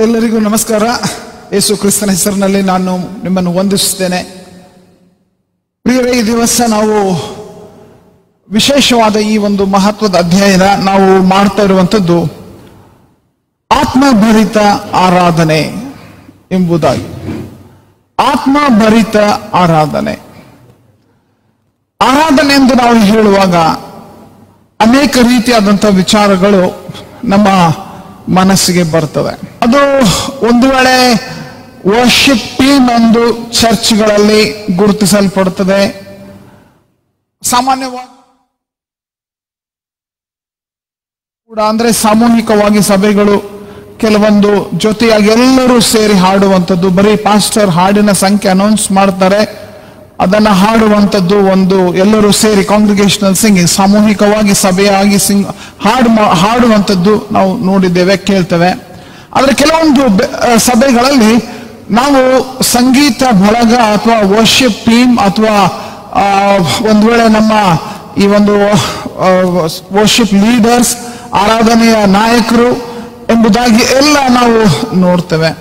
ಎಲ್ಲರಿಗೂ ನಮಸ್ಕಾರ. ಯೇಸು ಕ್ರಿಸ್ತನ ಹೆಸರಿನಲ್ಲಿ ನಾನು ನಿಮ್ಮನ್ನು ವಂದಿಸುತ್ತೇನೆ. ಪ್ರಿಯರೇ, ಈ ದಿವಸ ನಾವು ವಿಶೇಷವಾದ ಈ ಒಂದು ಮಹತ್ವದ ಅಧ್ಯಯನ ನಾವು ಮಾಡ್ತಾ ಇರುವಂಥದ್ದು ಆತ್ಮಭರಿತ ಆರಾಧನೆ ಎಂಬುದಾಗಿ. ಆತ್ಮಭರಿತ ಆರಾಧನೆ ಎಂದು ನಾವು ಹೇಳುವಾಗ ಅನೇಕ ರೀತಿಯಾದಂತಹ ವಿಚಾರಗಳು ನಮ್ಮ ಮನಸ್ಸಿಗೆ ಬರ್ತವೆ. ಅದು ಒಂದು ವೇಳೆ ವರ್ಷಿಪ್ ಟೀಮ್ ಎಂದು ಚರ್ಚ್ಗಳಲ್ಲಿ ಗುರುತಿಸಲ್ಪಡುತ್ತದೆ. ಸಾಮಾನ್ಯವಾಗಿ ಕೂಡ ಅಂದ್ರೆ ಸಾಮೂಹಿಕವಾಗಿ ಸಭೆಗಳು ಕೆಲವೊಂದು ಜೊತೆಯಾಗಿ ಎಲ್ಲರೂ ಸೇರಿ ಹಾಡುವಂಥದ್ದು. ಬರೀ ಪಾಸ್ಟರ್ ಹಾಡಿನ ಸಂಖ್ಯೆ ಅನೌನ್ಸ್ ಮಾಡ್ತಾರೆ, ಅದನ್ನ ಹಾಡುವಂಥದ್ದು ಒಂದು ಎಲ್ಲರೂ ಸೇರಿ ಕಾಂಗ್ರಿಗೇಷನಲ್ ಸಿಂಗಿಂಗ್, ಸಾಮೂಹಿಕವಾಗಿ ಸಭೆಯಾಗಿ ಹಾಡುವಂಥದ್ದು ನಾವು ನೋಡಿದ್ದೇವೆ, ಕೇಳ್ತೇವೆ. ಆದ್ರೆ ಕೆಲವೊಂದು ಸಭೆಗಳಲ್ಲಿ ನಾವು ಸಂಗೀತ ಬಳಗ ಅಥವಾ ವರ್ಷಿಪ್ ಟೀಮ್ ಅಥವಾ ಒಂದು ವೇಳೆ ನಮ್ಮ ಈ ಒಂದು ವರ್ಷಿಪ್ ಲೀಡರ್ಸ್, ಆರಾಧನೆಯ ನಾಯಕರು ಎಂಬುದಾಗಿ ಎಲ್ಲ ನಾವು ನೋಡ್ತೇವೆ.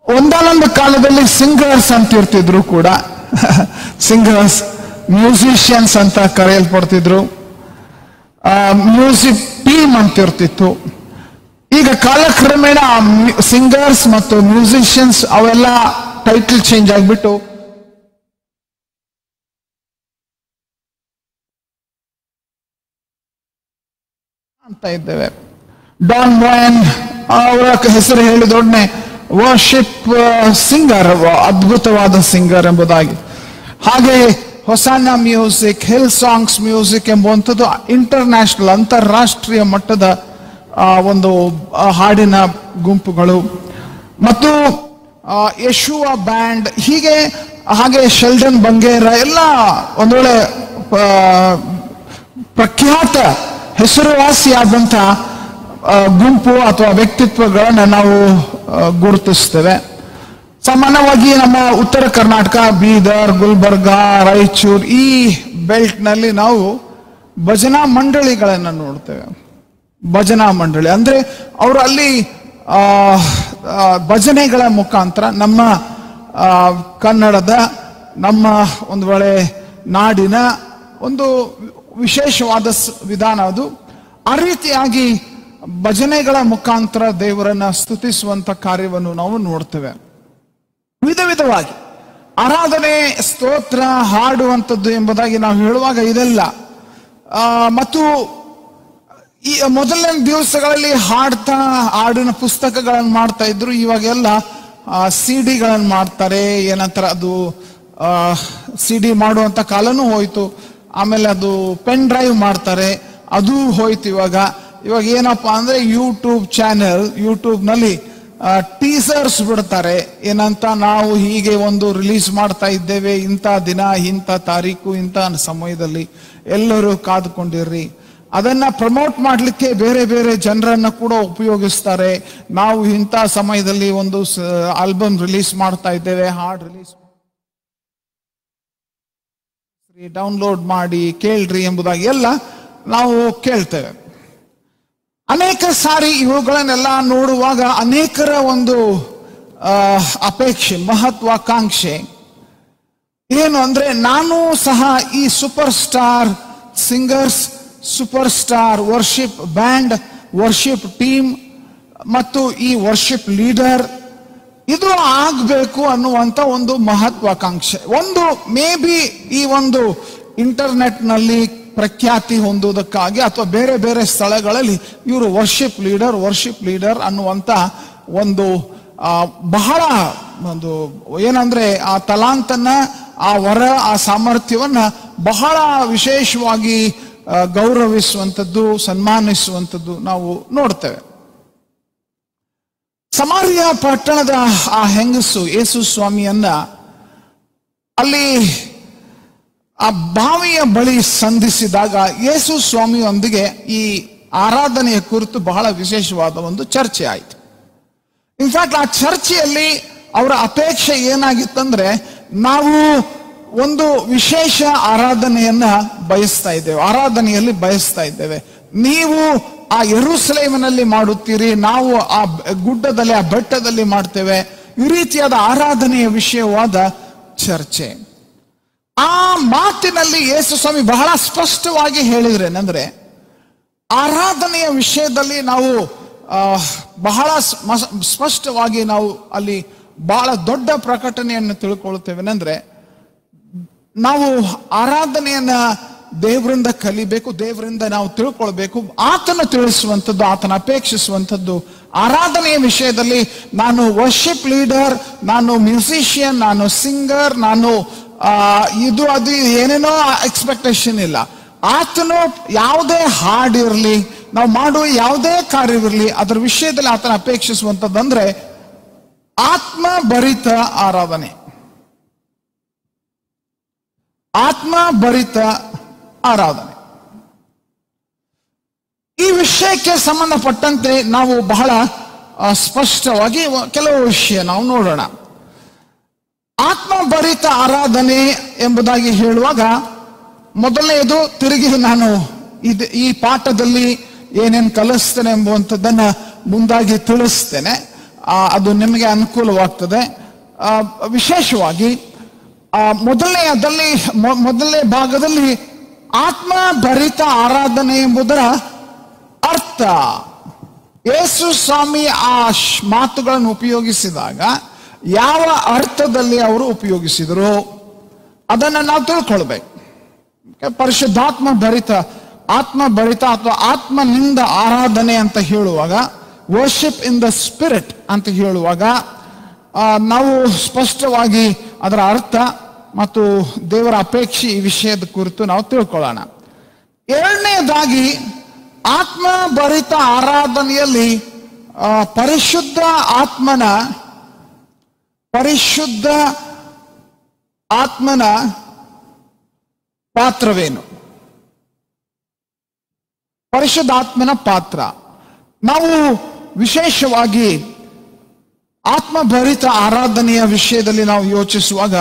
ಒಂದಾನೊಂದು ಕಾಲದಲ್ಲಿ ಸಿಂಗರ್ಸ್ ಅಂತ ಇರ್ತಿದ್ರು ಕೂಡ, ಸಿಂಗರ್ಸ್, ಮ್ಯೂಸಿಷಿಯನ್ಸ್ ಅಂತ ಕರೆಯಲ್ಪಡ್ತಿದ್ರು, ಮ್ಯೂಸಿಕ್ ಟೀಮ್ ಅಂತ ಇರ್ತಿತ್ತು. ಈಗ ಕಾಲಕ್ರಮೇಣ ಸಿಂಗರ್ಸ್ ಮತ್ತು ಮ್ಯೂಸಿಷಿಯನ್ಸ್ ಅವೆಲ್ಲ ಟೈಟಲ್ ಚೇಂಜ್ ಆಗಿಬಿಟ್ಟು ಅಂತ ಇದ್ದೇವೆ. ಡಾನ್ ಮೊಯನ್ ಅವರ ಹೆಸರು ಹೇಳಿದೊಡನೆ ವರ್ಷಿಪ್ ಸಿಂಗರ್, ಅದ್ಭುತವಾದ ಸಿಂಗರ್ ಎಂಬುದಾಗಿ. ಹಾಗೆ Hosanna music, Hillsongs music ಎಂಬುವಂಥದ್ದು ಇಂಟರ್ನ್ಯಾಷನಲ್, ಅಂತಾರಾಷ್ಟ್ರೀಯ ಮಟ್ಟದ ಒಂದು ಹಾಡಿನ ಗುಂಪುಗಳು. ಮತ್ತು ಯಶುವ ಬ್ಯಾಂಡ್, ಹಾಗೆ ಶೆಲ್ಡನ್ ಬಂಗೇರ ಎಲ್ಲ ಒಂದು ವೇಳೆ ಪ್ರಖ್ಯಾತ ಹೆಸರುವಾಸಿಯಾದಂಥ ಗುಂಪು ಅಥವಾ ವ್ಯಕ್ತಿತ್ವಗಳನ್ನು ನಾವು ಗುರುತಿಸ್ತೇವೆ. ಸಾಮಾನ್ಯವಾಗಿ ನಮ್ಮ ಉತ್ತರ ಕರ್ನಾಟಕ, ಬೀದರ್, ಗುಲ್ಬರ್ಗಾ, ರಾಯಚೂರು ಈ ಬೆಲ್ಟ್ ನಲ್ಲಿ ನಾವು ಭಜನಾ ಮಂಡಳಿಗಳನ್ನು ನೋಡ್ತೇವೆ. ಭಜನಾ ಮಂಡಳಿ ಅಂದ್ರೆ ಅವರು ಅಲ್ಲಿ ಭಜನೆಗಳ ಮುಖಾಂತರ ನಮ್ಮ ಕನ್ನಡದ, ನಮ್ಮ ಒಂದು ವೇಳೆ ನಾಡಿನ ಒಂದು ವಿಶೇಷವಾದ ವಿಧಾನ ಅದು. ಆ ರೀತಿಯಾಗಿ ಭಜನೆಗಳ ಮುಖಾಂತರ ದೇವರನ್ನ ಸ್ತುತಿಸುವಂತ ಕಾರ್ಯವನ್ನು ನಾವು ನೋಡ್ತೇವೆ. ವಿಧ ವಿಧವಾಗಿ ಆರಾಧನೆ, ಸ್ತೋತ್ರ, ಹಾಡುವಂಥದ್ದು ಎಂಬುದಾಗಿ ನಾವು ಹೇಳುವಾಗ ಇದೆಲ್ಲ. ಮತ್ತು ಈ ಮೊದಲನೇ ದಿವಸಗಳಲ್ಲಿ ಹಾಡಿನ ಪುಸ್ತಕಗಳನ್ನು ಮಾಡ್ತಾ ಇದ್ರು. ಇವಾಗೆಲ್ಲ ಸಿಡಿಗಳನ್ನು ಮಾಡ್ತಾರೆ. ಏನಂತಾರೆ ಅದು, ಸಿಡಿ ಮಾಡುವಂತ ಕಾಲನೂ ಹೋಯ್ತು. ಆಮೇಲೆ ಅದು ಪೆನ್ ಡ್ರೈವ್ ಮಾಡ್ತಾರೆ, ಅದು ಹೋಯ್ತು. ಇವಾಗ ಏನಪ್ಪಾ ಅಂದ್ರೆ ಯೂಟ್ಯೂಬ್ ನಲ್ಲಿ ಟೀಸರ್ಸ್ ಬಿಡ್ತಾರೆ. ಏನಂತ, ನಾವು ಹೀಗೆ ಒಂದು ರಿಲೀಸ್ ಮಾಡ್ತಾ ಇದ್ದೇವೆ, ಇಂಥ ದಿನ, ಇಂಥ ತಾರೀಕು, ಇಂಥ ಸಮಯದಲ್ಲಿ ಎಲ್ಲರೂ ಕಾದುಕೊಂಡಿರ್ರಿ. ಅದನ್ನ ಪ್ರಮೋಟ್ ಮಾಡ್ಲಿಕ್ಕೆ ಬೇರೆ ಬೇರೆ ಜನರನ್ನ ಕೂಡ ಉಪಯೋಗಿಸ್ತಾರೆ. ನಾವು ಇಂಥ ಸಮಯದಲ್ಲಿ ಒಂದು ಆಲ್ಬಮ್ ರಿಲೀಸ್ ಮಾಡ್ತಾ ಇದ್ದೇವೆ, ಹಾಡು ರಿಲೀಸ್ ಡೌನ್ಲೋಡ್ ಮಾಡಿ ಕೇಳ್ರಿ ಎಂಬುದಾಗಿ ಎಲ್ಲ ನಾವು ಕೇಳ್ತೇವೆ. ಅನೇಕ ಸಾರಿ ಇವುಗಳನ್ನೆಲ್ಲ ನೋಡುವಾಗ ಅನೇಕರ ಒಂದು ಅಪೇಕ್ಷೆ, ಮಹತ್ವಾಕಾಂಕ್ಷೆ ಏನು ಅಂದ್ರೆ, ನಾನು ಸಹ ಈ super star singers, super star worship band, worship team ಮತ್ತು ಈ ವರ್ಷಿಪ್ ಲೀಡರ್ ಇದು ಆಗ್ಬೇಕು ಅನ್ನುವಂತ ಒಂದು ಮಹತ್ವಾಕಾಂಕ್ಷೆ. ಒಂದು ಮೇ ಬಿ ಈ ಒಂದು ಇಂಟರ್ನೆಟ್ ನಲ್ಲಿ ಪ್ರಖ್ಯಾತಿ ಹೊಂದುವುದಕ್ಕಾಗಿ ಅಥವಾ ಬೇರೆ ಬೇರೆ ಸ್ಥಳಗಳಲ್ಲಿ ಇವರು ವರ್ಷಿಪ್ ಲೀಡರ್ ಅನ್ನುವಂತ ಒಂದು ಬಹಳ ಒಂದು ಏನಂದ್ರೆ ಆ ತಲಾಂತನ, ಆ ವರ, ಆ ಸಾಮರ್ಥ್ಯವನ್ನ ಬಹಳ ವಿಶೇಷವಾಗಿ ಗೌರವಿಸುವಂಥದ್ದು, ಸನ್ಮಾನಿಸುವಂಥದ್ದು ನಾವು ನೋಡ್ತೇವೆ. ಸಮಾರ್ಯ ಪಟ್ಟಣದ ಆ ಹೆಂಗಸು ಯೇಸು ಸ್ವಾಮಿಯನ್ನ ಅಲ್ಲಿ ಆ ಬಾವಿಯ ಬಳಿ ಸಂಧಿಸಿದಾಗ ಯೇಸು ಸ್ವಾಮಿಯೊಂದಿಗೆ ಈ ಆರಾಧನೆಯ ಕುರಿತು ಬಹಳ ವಿಶೇಷವಾದ ಒಂದು ಚರ್ಚೆ ಆಯಿತು. ಇನ್ಫ್ಯಾಕ್ಟ್ ಆ ಚರ್ಚೆಯಲ್ಲಿ ಅವರ ಅಪೇಕ್ಷೆ ಏನಾಗಿತ್ತಂದ್ರೆ, ನಾವು ಒಂದು ವಿಶೇಷ ಆರಾಧನೆಯನ್ನ ಬಯಸ್ತಾ ಇದ್ದೇವೆ, ಆರಾಧನೆಯಲ್ಲಿ ಬಯಸ್ತಾ ಇದ್ದೇವೆ. ನೀವು ಆ ಯೆರೂಸಲೇಮಿನಲ್ಲಿ ಮಾಡುತ್ತೀರಿ, ನಾವು ಆ ಗುಡ್ಡದಲ್ಲಿ, ಆ ಬೆಟ್ಟದಲ್ಲಿ ಮಾಡ್ತೇವೆ. ಈ ರೀತಿಯಾದ ಆರಾಧನೆಯ ವಿಷಯವಾದ ಚರ್ಚೆ. ಆ ಮಾತಿನಲ್ಲಿ ಯೇಸು ಸ್ವಾಮಿ ಬಹಳ ಸ್ಪಷ್ಟವಾಗಿ ಹೇಳಿದ್ರೇನೆಂದ್ರೆ, ಆರಾಧನೆಯ ವಿಷಯದಲ್ಲಿ ನಾವು ಬಹಳ ಸ್ಪಷ್ಟವಾಗಿ ನಾವು ಅಲ್ಲಿ ಬಹಳ ದೊಡ್ಡ ಪ್ರಕಟಣೆಯನ್ನು ತಿಳ್ಕೊಳ್ತೇವೆನೆಂದ್ರೆ, ನಾವು ಆರಾಧನೆಯನ್ನ ದೇವರಿಂದ ಕಲಿಬೇಕು, ದೇವರಿಂದ ನಾವು ತಿಳ್ಕೊಳ್ಬೇಕು. ಆತನ ತಿಳಿಸುವಂಥದ್ದು, ಆತನ ಅಪೇಕ್ಷಿಸುವಂಥದ್ದು. ಆರಾಧನೆಯ ವಿಷಯದಲ್ಲಿ ನಾನು ವರ್ಷಿಪ್ ಲೀಡರ್, ನಾನು ಮ್ಯೂಸಿಷಿಯನ್, ನಾನು ಸಿಂಗರ್, ನಾನು ಇದು ಅದು ಏನೇನೋ ಎಕ್ಸ್ಪೆಕ್ಟೇಷನ್ ಇಲ್ಲ. ಆತನು ಯಾವುದೇ ಹಾಡಿರಲಿ, ನಾವು ಮಾಡುವ ಯಾವುದೇ ಕಾರ್ಯವಿರಲಿ, ಅದರ ವಿಷಯದಲ್ಲಿ ಆತನ ಅಪೇಕ್ಷಿಸುವಂಥದ್ದಂದ್ರೆ ಆತ್ಮ ಭರಿತ ಆರಾಧನೆ, ಆತ್ಮ ಭರಿತ ಆರಾಧನೆ. ಈ ವಿಷಯಕ್ಕೆ ಸಂಬಂಧಪಟ್ಟಂತೆ ನಾವು ಬಹಳ ಸ್ಪಷ್ಟವಾಗಿ ಕೆಲವು ವಿಷಯ ನಾವು ನೋಡೋಣ. ಆತ್ಮಭರಿತ ಆರಾಧನೆ ಎಂಬುದಾಗಿ ಹೇಳುವಾಗ, ಮೊದಲನೆಯದು ತಿರುಗಿ ನಾನು ಈ ಪಾಠದಲ್ಲಿ ಏನೇನು ಕಲಿಸ್ತೇನೆ ಎಂಬುವಂಥದ್ದನ್ನ ಮುಂದಾಗಿ ತಿಳಿಸ್ತೇನೆ. ಅದು ನಿಮಗೆ ಅನುಕೂಲವಾಗ್ತದೆ. ವಿಶೇಷವಾಗಿ ಮೊದಲನೇ ಭಾಗದಲ್ಲಿ ಆತ್ಮಭರಿತ ಆರಾಧನೆ ಎಂಬುದರ ಅರ್ಥ, ಯೇಸು ಸ್ವಾಮಿ ಆ ಮಾತುಗಳನ್ನು ಉಪಯೋಗಿಸಿದಾಗ ಯಾವ ಅರ್ಥದಲ್ಲಿ ಅವರು ಉಪಯೋಗಿಸಿದರು ಅದನ್ನು ನಾವು ತಿಳ್ಕೊಳ್ಬೇಕು. ಪರಿಶುದ್ಧಾತ್ಮ ಭರಿತ, ಆತ್ಮಭರಿತ ಅಥವಾ ಆತ್ಮನಿಂದ ಆರಾಧನೆ ಅಂತ ಹೇಳುವಾಗ, ವರ್ಷಿಪ್ ಇನ್ ದ ಸ್ಪಿರಿಟ್ ಅಂತ ಹೇಳುವಾಗ ನಾವು ಸ್ಪಷ್ಟವಾಗಿ ಅದರ ಅರ್ಥ ಮತ್ತು ದೇವರ ಅಪೇಕ್ಷೆ ಈ ವಿಷಯದ ಕುರಿತು ನಾವು ತಿಳ್ಕೊಳ್ಳೋಣ. ಎರಡನೆಯದಾಗಿ, ಆತ್ಮಭರಿತ ಆರಾಧನೆಯಲ್ಲಿ ಪರಿಶುದ್ಧ ಆತ್ಮನ ಪಾತ್ರವೇನು? ಪರಿಶುದ್ಧ ಆತ್ಮನ ಪಾತ್ರ. ನಾವು ವಿಶೇಷವಾಗಿ ಆತ್ಮಭರಿತ ಆರಾಧನೆಯ ವಿಷಯದಲ್ಲಿ ನಾವು ಯೋಚಿಸುವಾಗ,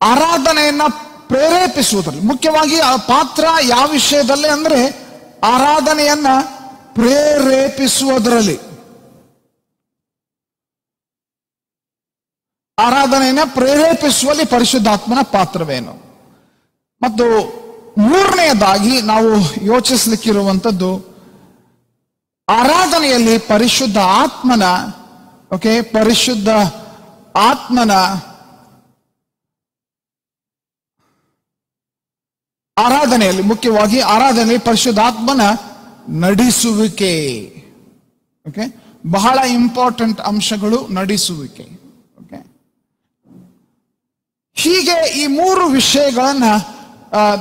ಆರಾಧನೆಯನ್ನ ಪ್ರೇರೇಪಿಸುವುದರಲ್ಲಿ, ಮುಖ್ಯವಾಗಿ ಆ ಪಾತ್ರ ಯಾವ ವಿಷಯದಲ್ಲಿ ಅಂದ್ರೆ ಆರಾಧನೆಯನ್ನ ಪ್ರೇರೇಪಿಸುವುದರಲ್ಲಿ, ಆರಾಧನೆಯನ್ನ ಪ್ರೇರೇಪಿಸುವಲ್ಲಿ ಪರಿಶುದ್ಧಾತ್ಮನ ಪಾತ್ರವೇನು? ಮತ್ತು ಮೂರನೆಯದಾಗಿ ನಾವು ಯೋಚಿಸಲಿಕ್ಕಿರುವಂಥದ್ದು, ಆರಾಧನೆಯಲ್ಲಿ ಪರಿಶುದ್ಧ ಆತ್ಮನ ಆರಾಧನೆಯಲ್ಲಿ, ಮುಖ್ಯವಾಗಿ ಆರಾಧನೆಯಲ್ಲಿ ಪರಿಶುದ್ಧಾತ್ಮನ ನಡೆಸುವಿಕೆ. ಬಹಳ ಇಂಪಾರ್ಟೆಂಟ್ ಅಂಶಗಳು, ನಡೆಸುವಿಕೆ. ಹೀಗೆ ಈ ಮೂರು ವಿಷಯಗಳನ್ನ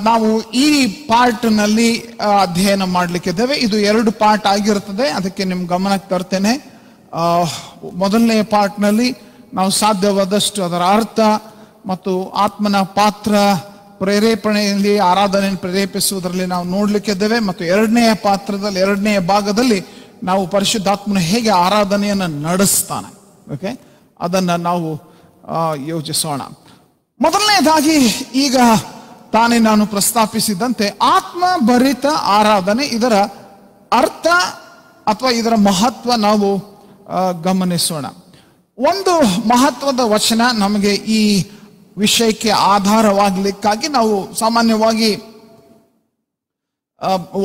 ನಾವು ಈ ಪಾರ್ಟ್ನಲ್ಲಿ ಅಧ್ಯಯನ ಮಾಡಲಿಕ್ಕಿದ್ದೇವೆ. ಇದು 2 ಪಾರ್ಟ್ ಆಗಿರುತ್ತದೆ, ಅದಕ್ಕೆ ನಿಮ್ ಗಮನಕ್ಕೆ ತರ್ತೇನೆ. ಮೊದಲನೆಯ ಪಾರ್ಟ್ನಲ್ಲಿ ನಾವು ಸಾಧ್ಯವಾದಷ್ಟು ಅದರ ಅರ್ಥ ಮತ್ತು ಆತ್ಮನ ಪಾತ್ರ, ಪ್ರೇರೇಪಣೆಯಲ್ಲಿ ಆರಾಧನೆಯನ್ನು ಪ್ರೇರೇಪಿಸುವುದರಲ್ಲಿ ನಾವು ನೋಡ್ಲಿಕ್ಕಿದ್ದೇವೆ. ಮತ್ತು ಎರಡನೆಯ ಭಾಗದಲ್ಲಿ ನಾವು ಪರಿಶುದ್ಧಾತ್ಮನ ಹೇಗೆ ಆರಾಧನೆಯನ್ನು ನಡೆಸ್ತಾನೆ, ಅದನ್ನ ನಾವು ಯೋಚಿಸೋಣ. ಮೊದಲನೇದಾಗಿ, ಈಗ ತಾನೇ ನಾನು ಪ್ರಸ್ತಾಪಿಸಿದಂತೆ ಆತ್ಮಭರಿತ ಆರಾಧನೆ, ಇದರ ಅರ್ಥ ಅಥವಾ ಇದರ ಮಹತ್ವ ನಾವು ಗಮನಿಸೋಣ. ಒಂದು ಮಹತ್ವದ ವಚನ ನಮಗೆ ಈ ವಿಷಯಕ್ಕೆ ಆಧಾರವಾಗಲಿಕ್ಕಾಗಿ ನಾವು ಸಾಮಾನ್ಯವಾಗಿ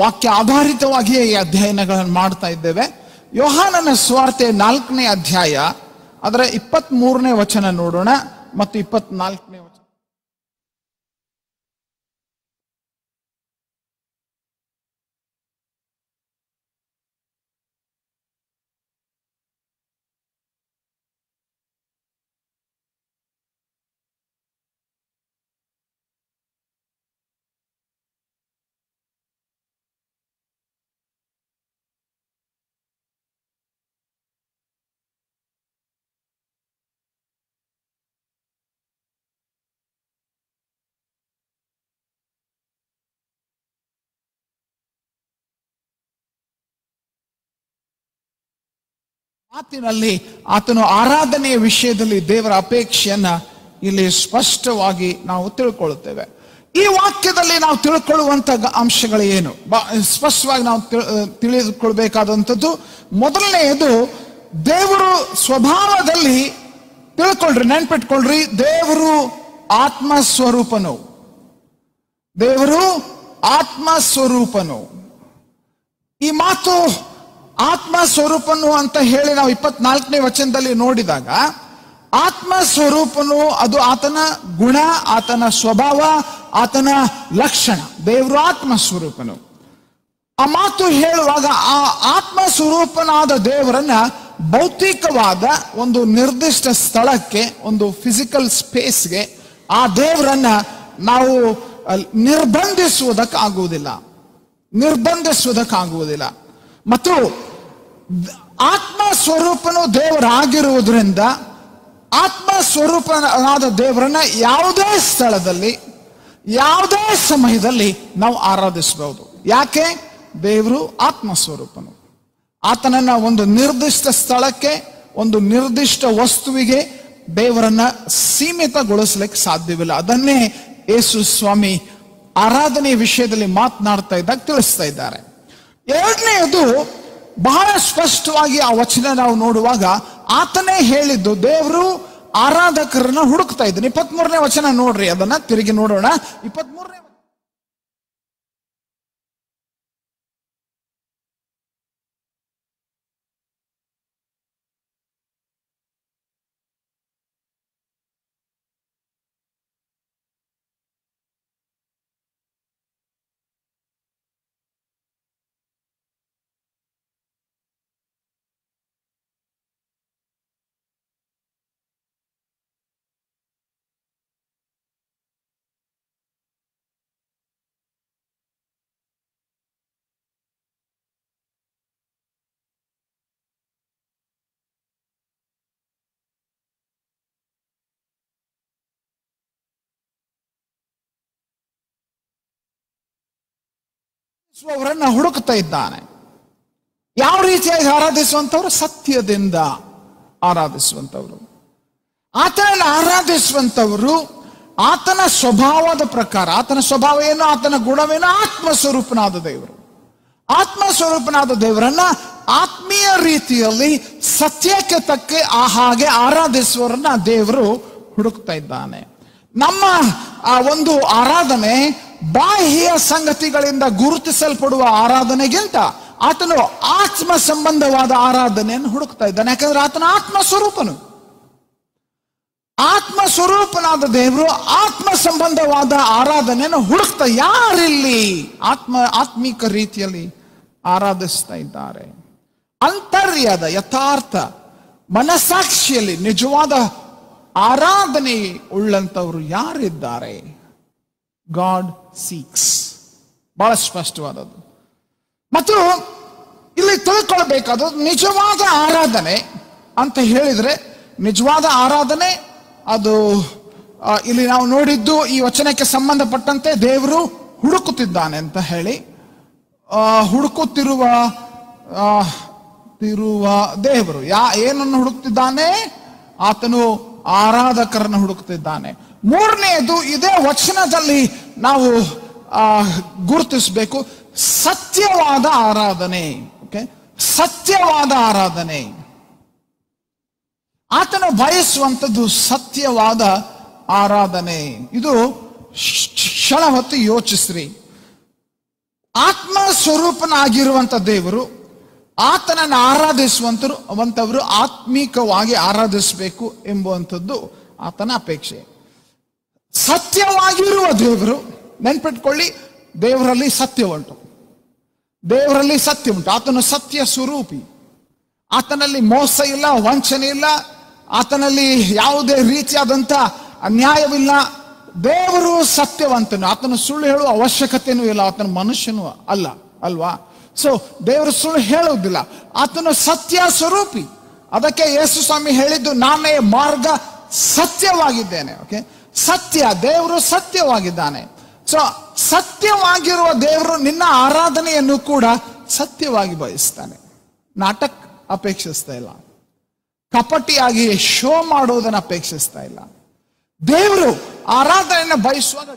ವಾಕ್ಯ ಆಧಾರಿತವಾಗಿಯೇ ಈ ಅಧ್ಯಯನಗಳನ್ನು ಮಾಡ್ತಾ ಇದ್ದೇವೆ. ಯೋಹಾನನ ಸುವಾರ್ತೆ 4ನೇ ಅಧ್ಯಾಯ ಅದರ 23ನೇ ವಚನ ನೋಡೋಣ ಮತ್ತು 24ನೇ ವಚನ. ಮಾತಿನಲ್ಲಿ ಆತನು ಆರಾಧನೆಯ ವಿಷಯದಲ್ಲಿ ದೇವರ ಅಪೇಕ್ಷೆಯನ್ನ ಇಲ್ಲಿ ಸ್ಪಷ್ಟವಾಗಿ ನಾವು ತಿಳ್ಕೊಳ್ಳುತ್ತೇವೆ. ಈ ವಾಕ್ಯದಲ್ಲಿ ನಾವು ತಿಳ್ಕೊಳ್ಳುವಂತ ಅಂಶಗಳು ಏನು? ಸ್ಪಷ್ಟವಾಗಿ ನಾವು ತಿಳಿದುಕೊಳ್ಬೇಕಾದಂಥದ್ದು ಮೊದಲನೆಯದು, ದೇವರು ಸ್ವಭಾವದಲ್ಲಿ ತಿಳ್ಕೊಳ್ರಿ, ನೆನ್ಪಿಟ್ಕೊಳ್ರಿ, ದೇವರು ಆತ್ಮ ಸ್ವರೂಪನು. ದೇವರು ಆತ್ಮ ಸ್ವರೂಪನು. ಈ ಮಾತು ಆತ್ಮ ಸ್ವರೂಪನು ಅಂತ ಹೇಳಿ ನಾವು 24ನೇ ವಚನದಲ್ಲಿ ನೋಡಿದಾಗ, ಆತ್ಮ ಸ್ವರೂಪನು ಅದು ಆತನ ಗುಣ, ಆತನ ಸ್ವಭಾವ, ಆತನ ಲಕ್ಷಣ. ದೇವರು ಆತ್ಮ ಸ್ವರೂಪನು. ಆ ಮಾತು ಹೇಳುವಾಗ ಆ ಆತ್ಮ ಸ್ವರೂಪನಾದ ದೇವರನ್ನ ಭೌತಿಕವಾದ ಒಂದು ನಿರ್ದಿಷ್ಟ ಸ್ಥಳಕ್ಕೆ, ಒಂದು ಫಿಸಿಕಲ್ ಸ್ಪೇಸ್ಗೆ ಆ ದೇವರನ್ನ ನಾವು ನಿರ್ಬಂಧಿಸುವುದಕ್ಕಾಗುವುದಿಲ್ಲ. ಮತ್ತು ಆತ್ಮ ಸ್ವರೂಪನು ದೇವರಾಗಿರುವುದರಿಂದ ಆತ್ಮ ಸ್ವರೂಪನಾದ ದೇವರನ್ನ ಯಾವುದೇ ಸ್ಥಳದಲ್ಲಿ, ಯಾವುದೇ ಸಮಯದಲ್ಲಿ ನಾವು ಆರಾಧಿಸಬಹುದು. ಯಾಕೆ? ದೇವರು ಆತ್ಮ ಸ್ವರೂಪನು. ಆತನನ್ನ ಒಂದು ನಿರ್ದಿಷ್ಟ ಸ್ಥಳಕ್ಕೆ, ಒಂದು ನಿರ್ದಿಷ್ಟ ವಸ್ತುವಿಗೆ ದೇವರನ್ನ ಸೀಮಿತಗೊಳಿಸಲಿಕ್ಕೆ ಸಾಧ್ಯವಿಲ್ಲ. ಅದನ್ನೇ ಯೇಸು ಸ್ವಾಮಿ ಆರಾಧನೆಯ ವಿಷಯದಲ್ಲಿ ಮಾತನಾಡ್ತಾ ಇದ್ದಾಗ ತಿಳಿಸ್ತಾ ಇದ್ದಾರೆ. ಎರಡನೆಯದು, ಬಹಳ ಸ್ಪಷ್ಟವಾಗಿ ಆ ವಚನ ನಾವು ನೋಡುವಾಗ ಆತನೇ ಹೇಳಿದ್ದು, ದೇವರು ಆರಾಧಕರನ್ನ ಹುಡುಕ್ತಾ ಇದ್ದಾನೆ. 23ನೇ ವಚನ ನೋಡ್ರಿ, ಅದನ್ನ ತಿರುಗಿ ನೋಡೋಣ. 23ನೇ ಅವರನ್ನ ಹುಡುಕ್ತಾ ಇದ್ದಾನೆ. ಯಾವ ರೀತಿಯಾಗಿ ಆರಾಧಿಸುವಂತವ್ರು? ಸತ್ಯದಿಂದ ಆರಾಧಿಸುವಂತವ್ರು. ಆತನನ್ನು ಆರಾಧಿಸುವಂತವರು ಆತನ ಸ್ವಭಾವದ ಪ್ರಕಾರ. ಆತನ ಸ್ವಭಾವ ಏನು? ಆತನ ಗುಣವೇನು? ಆತ್ಮಸ್ವರೂಪನಾದ ದೇವರು. ಆತ್ಮಸ್ವರೂಪನಾದ ದೇವರನ್ನ ಆತ್ಮೀಯ ರೀತಿಯಲ್ಲಿ ಸತ್ಯಕ್ಕೆ ತಕ್ಕ ಹಾಗೆ ಆರಾಧಿಸುವವರನ್ನ ದೇವರು ಹುಡುಕ್ತಾ ಇದ್ದಾನೆ. ನಮ್ಮ ಆ ಒಂದು ಆರಾಧನೆ ಬಾಹ್ಯ ಸಂಗತಿಗಳಿಂದ ಗುರುತಿಸಲ್ಪಡುವ ಆರಾಧನೆಗಿಂತ ಆತನು ಆತ್ಮ ಸಂಬಂಧವಾದ ಆರಾಧನೆಯನ್ನು ಹುಡುಕ್ತಾ ಇದ್ದಾನೆ. ಯಾಕಂದ್ರೆ ಆತನ ಆತ್ಮ ಸ್ವರೂಪನು. ಆತ್ಮ ಸ್ವರೂಪನಾದ ದೇವರು ಆತ್ಮ ಸಂಬಂಧವಾದ ಆರಾಧನೆಯನ್ನು ಹುಡುಕ್ತಾ, ಯಾರಿಲ್ಲಿ ಆತ್ಮಿಕ ರೀತಿಯಲ್ಲಿ ಆರಾಧಿಸ್ತಾ ಇದ್ದಾರೆ, ಅಂತರ್ಯದ ಯಥಾರ್ಥ ಮನಸ್ಸಾಕ್ಷಿಯಲ್ಲಿ ನಿಜವಾದ ಆರಾಧನೆ ಉಳ್ಳಂತವರು ಯಾರಿದ್ದಾರೆ? God seeks. ಬಹಳ ಸ್ಪಷ್ಟವಾದದ್ದು. ಮತ್ತು ಇಲ್ಲಿ ತಿಳ್ಕೊಳ್ಬೇಕಾದ ನಿಜವಾದ ಆರಾಧನೆ ಅಂತ ಹೇಳಿದ್ರೆ, ನಿಜವಾದ ಆರಾಧನೆ ಅದು ಇಲ್ಲಿ ನಾವು ನೋಡಿದ್ದು ಈ ವಚನಕ್ಕೆ ಸಂಬಂಧಪಟ್ಟಂತೆ ದೇವರು ಹುಡುಕುತ್ತಿದ್ದಾನೆ ಅಂತ ಹೇಳಿ, ಹುಡುಕುತ್ತಿರುವ ದೇವರು ಏನನ್ನು ಹುಡುಕ್ತಿದ್ದಾನೆ? ಆತನು ಆರಾಧಕರನ್ನು ಹುಡುಕ್ತಿದ್ದಾನೆ. ಮೂರನೆಯದು, ಇದೇ ವಚನದಲ್ಲಿ ನಾವು ಗುರುತಿಸಬೇಕು, ಸತ್ಯವಾದ ಆರಾಧನೆ. ಓಕೆ, ಸತ್ಯವಾದ ಆರಾಧನೆ. ಆತನು ಬಯಸುವಂಥದ್ದು ಸತ್ಯವಾದ ಆರಾಧನೆ. ಇದು ಕ್ಷಣ ಹೊತ್ತು ಯೋಚಿಸ್ರಿ. ಆತ್ಮ ಸ್ವರೂಪನಾಗಿರುವಂತ ದೇವರು ಆತನನ್ನು ಆರಾಧಿಸುವಂತವರು ಆತ್ಮೀಕವಾಗಿ ಆರಾಧಿಸಬೇಕು ಎಂಬುವಂಥದ್ದು ಆತನ ಅಪೇಕ್ಷೆ. ಸತ್ಯವಾಗಿರುವ ದೇವರು, ನೆನ್ಪಿಟ್ಕೊಳ್ಳಿ, ದೇವರಲ್ಲಿ ಸತ್ಯ ಉಂಟು. ದೇವರಲ್ಲಿ ಸತ್ಯ ಉಂಟು. ಆತನು ಸತ್ಯ ಸ್ವರೂಪಿ. ಆತನಲ್ಲಿ ಮೋಸ ಇಲ್ಲ, ವಂಚನೆ ಇಲ್ಲ, ಆತನಲ್ಲಿ ಯಾವುದೇ ರೀತಿಯಾದಂಥ ಅನ್ಯಾಯವಿಲ್ಲ. ದೇವರು ಸತ್ಯವಂತನು. ಆತನು ಸುಳ್ಳು ಹೇಳುವ ಅವಶ್ಯಕತೆಯೂ ಇಲ್ಲ. ಆತನ ಮನುಷ್ಯನೂ ಅಲ್ಲ ಅಲ್ವಾ? ಸೊ ದೇವರು ಸುಳ್ಳು ಹೇಳುವುದಿಲ್ಲ. ಆತನು ಸತ್ಯ ಸ್ವರೂಪಿ. ಅದಕ್ಕೆ ಯೇಸು ಸ್ವಾಮಿ ಹೇಳಿದ್ದು, ನಾನೇ ಮಾರ್ಗ ಸತ್ಯವಾಗಿದ್ದೇನೆ. ಓಕೆ, ಸತ್ಯ, ದೇವರು ಸತ್ಯವಾಗಿದ್ದಾನೆ. ಸೊ ಸತ್ಯವಾಗಿರುವ ದೇವರು ನಿನ್ನ ಆರಾಧನೆಯನ್ನು ಕೂಡ ಸತ್ಯವಾಗಿ ಬಯಸ್ತಾನೆ. ನಾಟಕ ಅಪೇಕ್ಷಿಸ್ತಾ ಇಲ್ಲ, ಕಪಟಿಯಾಗಿ ಶೋ ಮಾಡುವುದನ್ನು ಅಪೇಕ್ಷಿಸ್ತಾ ಇಲ್ಲ. ದೇವರು ಆರಾಧನೆಯನ್ನು ಬಯಸುವಾಗ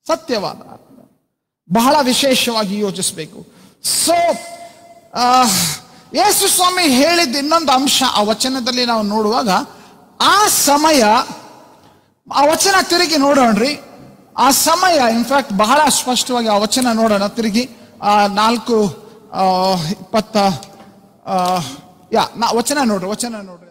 ಸತ್ಯವಾದ ಬಹಳ ವಿಶೇಷವಾಗಿ ಯೋಚಿಸಬೇಕು. ಸೊ ಯೇಸು ಸ್ವಾಮಿ ಹೇಳಿದ ಇನ್ನೊಂದು ಅಂಶ ಆ ವಚನದಲ್ಲಿ ನಾವು ನೋಡುವಾಗ, ಆ ಸಮಯ, ಆ ವಚನ ತಿರುಗಿ ನೋಡೋಣ್ರಿ. ಆ ಸಮಯ ಇನ್ಫ್ಯಾಕ್ಟ್ ಬಹಳ ಸ್ಪಷ್ಟವಾಗಿ ಆ ವಚನ ನೋಡೋಣ ತಿರುಗಿ. 4:20 ವಚನ ನೋಡ್ರಿ.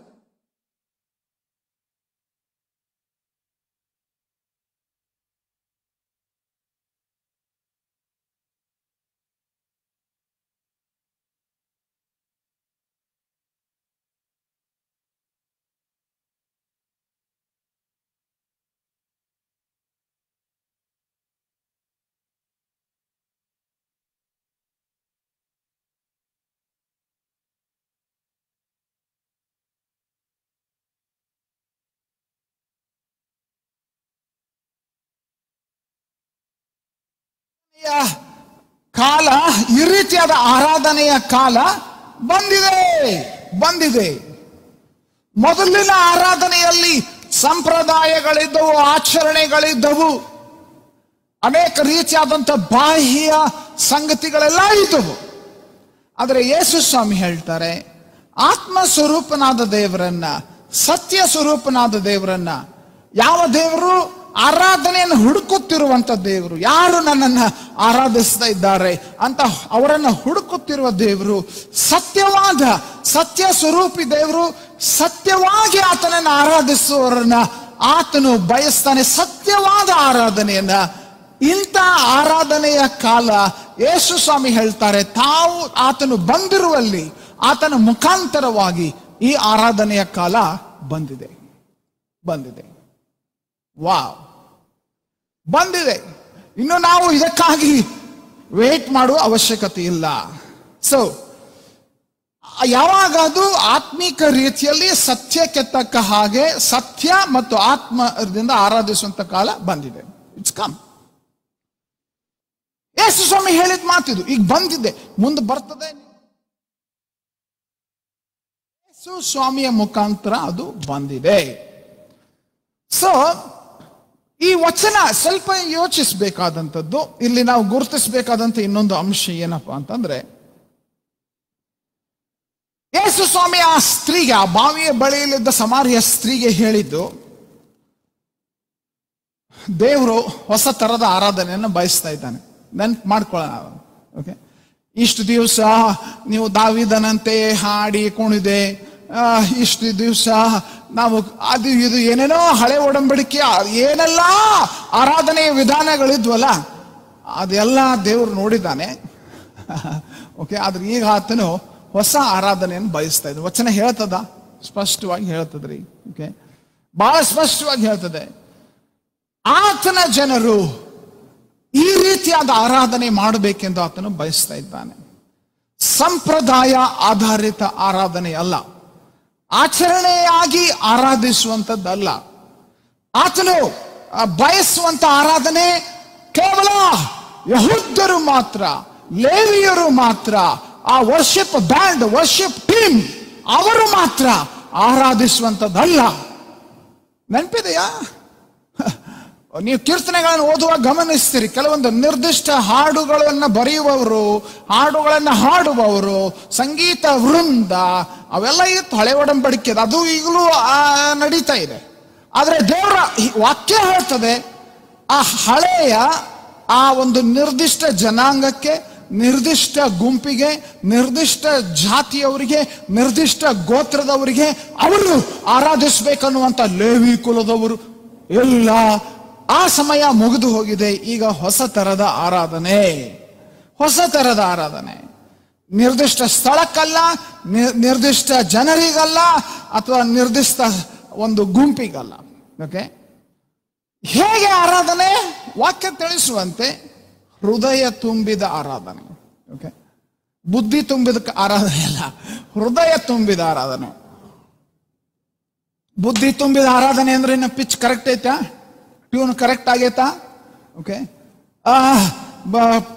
ಕಾಲ, ಈ ರೀತಿಯಾದ ಆರಾಧನೆಯ ಕಾಲ ಬಂದಿದೆ. ಮೊದಲಿನ ಆರಾಧನೆಯಲ್ಲಿ ಸಂಪ್ರದಾಯಗಳಿದ್ದವು, ಆಚರಣೆಗಳಿದ್ದವು, ಅನೇಕ ರೀತಿಯಾದಂಥ ಬಾಹ್ಯ ಸಂಗತಿಗಳೆಲ್ಲ ಇದ್ದವು. ಆದರೆ ಯೇಸು ಸ್ವಾಮಿ ಹೇಳ್ತಾರೆ, ಆತ್ಮ ಸ್ವರೂಪನಾದ ದೇವರನ್ನ, ಸತ್ಯ ಸ್ವರೂಪನಾದ ದೇವರನ್ನ, ಯಾವ ದೇವರು ಆರಾಧನೆಯನ್ನು ಹುಡುಕುತ್ತಿರುವಂತ ದೇವರು, ಯಾರು ನನ್ನನ್ನು ಆರಾಧಿಸ್ತಾ ಇದ್ದಾರೆ ಅಂತ ಅವರನ್ನು ಹುಡುಕುತ್ತಿರುವ ದೇವರು, ಸತ್ಯ ಸ್ವರೂಪಿ ದೇವರು, ಸತ್ಯವಾಗಿ ಆತನನ್ನು ಆರಾಧಿಸುವವರನ್ನ ಆತನು ಬಯಸ್ತಾನೆ, ಸತ್ಯವಾದ ಆರಾಧನೆಯನ್ನ. ಇಂಥ ಆರಾಧನೆಯ ಕಾಲ ಯೇಸು ಸ್ವಾಮಿ ಹೇಳ್ತಾರೆ, ತಾವು ಆತನು ಬಂದಿರುವಲ್ಲಿ ಆತನ ಮುಖಾಂತರವಾಗಿ ಈ ಆರಾಧನೆಯ ಕಾಲ ಬಂದಿದೆ. ಬಂದಿದೆ. ಇನ್ನು ನಾವು ಇದಕ್ಕಾಗಿ ವೇಟ್ ಮಾಡುವ ಅವಶ್ಯಕತೆ ಇಲ್ಲ. ಸೊ ಯಾವಾಗ ಅದು ಆತ್ಮಿಕ ರೀತಿಯಲ್ಲಿ ಸತ್ಯಕ್ಕೆ ತಕ್ಕ ಹಾಗೆ ಸತ್ಯ ಮತ್ತು ಆತ್ಮದಿಂದ ಆರಾಧಿಸುವಂತ ಕಾಲ ಬಂದಿದೆ. It's come. ಯೇಸು ಸ್ವಾಮಿ ಹೇಳಿದ ಮಾತಿದು, ಈಗ ಬಂದಿದೆ, ಮುಂದೆ ಬರ್ತದೆ. ಯೇಸು ಸ್ವಾಮಿಯ ಮುಖಾಂತರ ಅದು ಬಂದಿದೆ. ಸೊ ಈ ವಚನ ಸ್ವಲ್ಪ ಯೋಚಿಸಬೇಕಾದಂಥದ್ದು. ಇಲ್ಲಿ ನಾವು ಗುರುತಿಸಬೇಕಾದಂಥ ಇನ್ನೊಂದು ಅಂಶ ಏನಪ್ಪಾ ಅಂತಂದ್ರೆ, ಯೇಸು ಸ್ವಾಮಿ ಆ ಸ್ತ್ರೀಗೆ, ಆ ಬಾವಿಯ ಬಳಿಯಲ್ಲಿದ್ದ ಸಮಾರ್ಯ ಸ್ತ್ರೀಗೆ ಹೇಳಿದ್ದು, ದೇವರು ಹೊಸ ತರದ ಆರಾಧನೆಯನ್ನು ಬಯಸ್ತಾ ಇದ್ದಾನೆ. ನೆನ್ಪು ಮಾಡ್ಕೊಳ್ಳೋಣ. ಓಕೆ, ಇಷ್ಟು ದಿವಸ ನೀವು ದಾವಿದನಂತೆ ಹಾಡಿ ಕುಣಿದೆ, ಇಷ್ಟು ದಿವಸ ನಾವು ಅದು ಇದು ಏನೇನೋ ಹಳೆ ಒಡಂಬಡಿಕೆ ಏನೆಲ್ಲ ಆರಾಧನೆಯ ವಿಧಾನಗಳಿದ್ವಲ್ಲ, ಅದೆಲ್ಲ ದೇವರು ನೋಡಿದ್ದಾನೆ. ಓಕೆ, ಆದ್ರೆ ಈಗ ಆತನು ಹೊಸ ಆರಾಧನೆಯನ್ನು ಬಯಸ್ತಾ ಇದ್ದ. ವಚನ ಹೇಳ್ತದ, ಸ್ಪಷ್ಟವಾಗಿ ಹೇಳ್ತದ್ರಿ. ಓಕೆ, ಬಹಳ ಸ್ಪಷ್ಟವಾಗಿ ಹೇಳ್ತದೆ. ಆತನ ಜನರು ಈ ರೀತಿಯಾದ ಆರಾಧನೆ ಮಾಡಬೇಕೆಂದು ಆತನು ಬಯಸ್ತಾ ಇದ್ದಾನೆ. ಸಂಪ್ರದಾಯ ಆಧಾರಿತ ಆರಾಧನೆ ಅಲ್ಲ, ಆಚರಣೆಯಾಗಿ ಆರಾಧಿಸುವಂಥದ್ದಲ್ಲ. ಆತನು ಬಯಸುವಂತ ಆರಾಧನೆ ಕೇವಲ ಯಹೂದ್ಯರು ಮಾತ್ರ, ಲೇವಿಯರು ಮಾತ್ರ, ಆ ವರ್ಷಿಪ್ ಬ್ಯಾಂಡ್, ವರ್ಷಿಪ್ ಟೀಮ್ ಅವರು ಮಾತ್ರ ಆರಾಧಿಸುವಂಥದ್ದಲ್ಲ. ನೆನಪಿದೆಯಾ? ನೀವು ಕೀರ್ತನೆಗಳನ್ನು ಓದುವಾಗ ಗಮನಿಸ್ತೀರಿ, ಕೆಲವೊಂದು ನಿರ್ದಿಷ್ಟ ಹಾಡುಗಳನ್ನು ಬರೆಯುವವರು, ಹಾಡುಗಳನ್ನು ಹಾಡುವವರು, ಸಂಗೀತ ವೃಂದ ಅವೆಲ್ಲ ಇತ್ತು ಹಳೆ ಒಡಂಬಡಿಕೆ, ಅದು ಈಗಲೂ ನಡೀತಾ ಇದೆ. ಆದರೆ ದೇವರ ವಾಕ್ಯ ಹೇಳ್ತದೆ, ಆ ಹಳೆಯ ಆ ಒಂದು ನಿರ್ದಿಷ್ಟ ಜನಾಂಗಕ್ಕೆ, ನಿರ್ದಿಷ್ಟ ಗುಂಪಿಗೆ, ನಿರ್ದಿಷ್ಟ ಜಾತಿಯವರಿಗೆ, ನಿರ್ದಿಷ್ಟ ಗೋತ್ರದವರಿಗೆ ಅವರು ಆರಾಧಿಸ್ಬೇಕನ್ನುವಂತ ಲೇವಿ ಕುಲದವರು ಎಲ್ಲ ಆ ಸಮಯ ಮುಗಿದು ಹೋಗಿದೆ. ಈಗ ಹೊಸ ತರದ ಆರಾಧನೆ, ನಿರ್ದಿಷ್ಟ ಸ್ಥಳಕ್ಕಲ್ಲ, ನಿರ್ದಿಷ್ಟ ಜನರಿಗಲ್ಲ, ಅಥವಾ ನಿರ್ದಿಷ್ಟ ಒಂದು ಗುಂಪಿಗಲ್ಲ. ಓಕೆ, ಹೇಗೆ ಆರಾಧನೆ? ವಾಕ್ಯ ತಿಳಿಸುವಂತೆ ಹೃದಯ ತುಂಬಿದ ಆರಾಧನೆ. ಓಕೆ, ಬುದ್ಧಿ ತುಂಬಿದ ಆರಾಧನೆ ಅಲ್ಲ, ಹೃದಯ ತುಂಬಿದ ಆರಾಧನೆ. ಬುದ್ಧಿ ತುಂಬಿದ ಆರಾಧನೆ ಅಂದ್ರೆ ಇನ್ನು ಪಿಚ್ ಕರೆಕ್ಟ್ ಐತಾ, ಟ್ಯೂನ್ ಕರೆಕ್ಟ್ ಆಗೈತಾ? ಓಕೆ,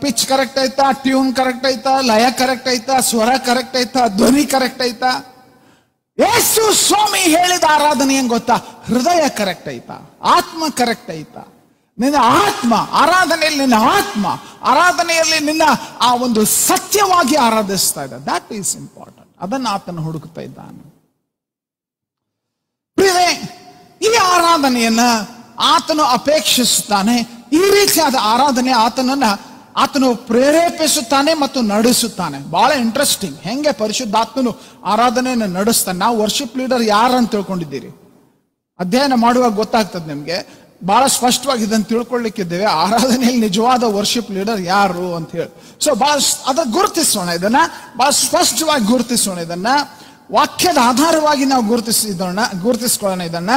ಪಿಚ್ ಕರೆಕ್ಟ್ ಐತಾ, ಟ್ಯೂನ್ ಕರೆಕ್ಟ್ ಐತಾ, ಲಯ ಕರೆಕ್ಟ್ ಐತಾ, ಸ್ವರ ಕರೆಕ್ಟ್ ಐತಾ, ಧ್ವನಿ ಕರೆಕ್ಟ್ ಐತಾ? ಯೇಸು ಸ್ವಾಮಿ ಹೇಳಿದ ಆರಾಧನೆ ಏನ್ ಗೊತ್ತಾ? ಹೃದಯ ಕರೆಕ್ಟ್ ಐತಾ, ಆತ್ಮ ಕರೆಕ್ಟ್ ಐತಾ? ನಿನ್ನ ಆತ್ಮ ಆರಾಧನೆಯಲ್ಲಿ, ನಿನ್ನ ಆತ್ಮ ಆರಾಧನೆಯಲ್ಲಿ ನಿನ್ನ ಆ ಒಂದು ಸತ್ಯವಾಗಿ ಆರಾಧಿಸ್ತಾ ಇದ್ದ. That is important. ಅದನ್ನು ಆತನು ಹುಡುಕ್ತಾ ಇದ್ದಾನೆ. ಪ್ರಿಯರೇ, ಈ ಆರಾಧನೆಯನ್ನ ಆತನು ಅಪೇಕ್ಷಿಸುತ್ತಾನೆ. ಈ ರೀತಿಯಾದ ಆರಾಧನೆ ಆತನು ಪ್ರೇರೇಪಿಸುತ್ತಾನೆ ಮತ್ತು ನಡೆಸುತ್ತಾನೆ. ಬಹಳ ಇಂಟ್ರೆಸ್ಟಿಂಗ್, ಹೆಂಗೆ ಪರಿಶುದ್ಧಾತ್ಮನು ಆರಾಧನೆಯನ್ನು ನಡೆಸ್ತಾನೆ. ನಾವು ವರ್ಷಿಪ್ ಲೀಡರ್ ಯಾರು ಅಂತ ತಿಳ್ಕೊಂಡಿದ್ದೀರಿ? ಅಧ್ಯಯನ ಮಾಡುವಾಗ ಗೊತ್ತಾಗ್ತದೆ ನಿಮ್ಗೆ. ಬಹಳ ಸ್ಪಷ್ಟವಾಗಿ ಇದನ್ನು ತಿಳ್ಕೊಳ್ಳಿಕ್ಕಿದ್ದೇವೆ, ಆರಾಧನೆಯಲ್ಲಿ ನಿಜವಾದ ವರ್ಷಿಪ್ ಲೀಡರ್ ಯಾರು ಅಂತ ಹೇಳಿ. ಸೊ ಅದ ಗುರುತಿಸೋಣ, ಇದನ್ನ ಬಹಳ ಸ್ಪಷ್ಟವಾಗಿ ಗುರುತಿಸೋಣ. ಇದನ್ನ ವಾಕ್ಯದ ಆಧಾರವಾಗಿ ನಾವು ಗುರುತಿಸ್ಕೊಳ್ಳೋಣ. ಇದನ್ನ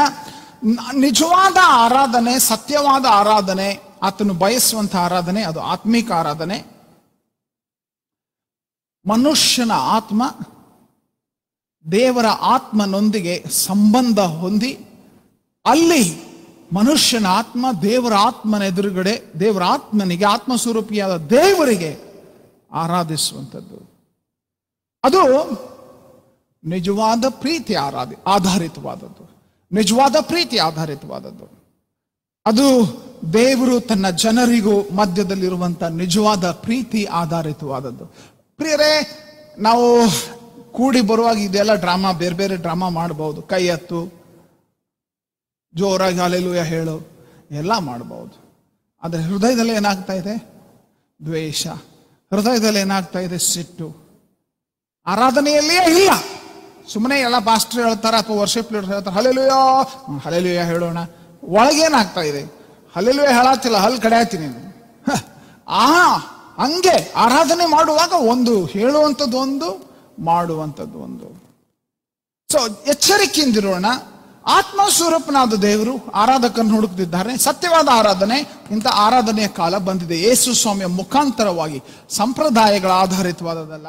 ನಿಜವಾದ ಆರಾಧನೆ, ಸತ್ಯವಾದ ಆರಾಧನೆ, ಆತನು ಬಯಸುವಂತ ಆರಾಧನೆ, ಅದು ಆತ್ಮಿಕ ಆರಾಧನೆ. ಮನುಷ್ಯನ ಆತ್ಮ ದೇವರ ಆತ್ಮನೊಂದಿಗೆ ಸಂಬಂಧ ಹೊಂದಿ, ಅಲ್ಲಿ ಮನುಷ್ಯನ ಆತ್ಮ ದೇವರ ಆತ್ಮನ ಎದುರುಗಡೆ ದೇವರ ಆತ್ಮನಿಗೆ, ಆತ್ಮಸ್ವರೂಪಿಯಾದ ದೇವರಿಗೆ ಆರಾಧಿಸುವಂಥದ್ದು. ಅದು ನಿಜವಾದ ಪ್ರೀತಿ ಆಧಾರಿತವಾದದ್ದು. ನಿಜವಾದ ಪ್ರೀತಿ ಆಧಾರಿತವಾದದ್ದು. ಅದು ದೇವರು ತನ್ನ ಜನರಿಗೂ ಮಧ್ಯದಲ್ಲಿರುವಂತ ನಿಜವಾದ ಪ್ರೀತಿ ಆಧಾರಿತವಾದದ್ದು. ಪ್ರಿಯರೇ, ನಾವು ಕೂಡಿ ಬರುವಾಗ ಇದೆಲ್ಲ ಡ್ರಾಮಾ, ಬೇರೆ ಬೇರೆ ಡ್ರಾಮಾ ಮಾಡಬಹುದು. ಕೈ ಎತ್ತು, ಜೋರಾಗಿ ಹಲ್ಲೆಲೂಯಾ ಹೇಳು, ಎಲ್ಲ ಮಾಡಬಹುದು. ಆದರೆ ಹೃದಯದಲ್ಲಿ ಏನಾಗ್ತಾ ಇದೆ? ದ್ವೇಷ. ಹೃದಯದಲ್ಲಿ ಏನಾಗ್ತಾ ಇದೆ? ಸಿಟ್ಟು. ಆರಾಧನೆಯಲ್ಲಿಯೇ ಇಲ್ಲ. ಸುಮ್ಮನೆ ಎಲ್ಲ ಪಾಸ್ಟರ್ ಹೇಳ್ತಾರೆ ಅಥವಾ ವರ್ಷಿಪ್ ಲೀಡರ್ ಹೇಳ್ತಾರೆ ಹಲ್ಲೆಲೂಯಾ ಹೇಳೋಣ. ಒಳಗೇನಾಗ್ತಾ ಇದೆ? ಹಲ್ಲೆಲೂಯಾ ಹೇಳತ್ತಿಲ್ಲ, ಹಲ್ ಕಡಿಯಾತೀನಿ. ಹಂಗೆ ಆರಾಧನೆ ಮಾಡುವಾಗ ಒಂದು ಹೇಳುವಂಥದ್ದು ಒಂದು, ಮಾಡುವಂಥದ್ದು ಒಂದು. ಸೊ ಎಚ್ಚರಿಕೆಯಿಂದಿರೋಣ. ಆತ್ಮಸ್ವರೂಪನಾದ ದೇವರು ಆರಾಧಕರನ್ನು ಹುಡುಕ್ತಿದ್ದಾರೆ. ಸತ್ಯವಾದ ಆರಾಧನೆ, ಇಂಥ ಆರಾಧನೆಯ ಕಾಲ ಬಂದಿದೆ. ಯೇಸು ಸ್ವಾಮಿಯ ಮುಖಾಂತರವಾಗಿ, ಸಂಪ್ರದಾಯಗಳ ಆಧಾರಿತವಾದದಲ್ಲ.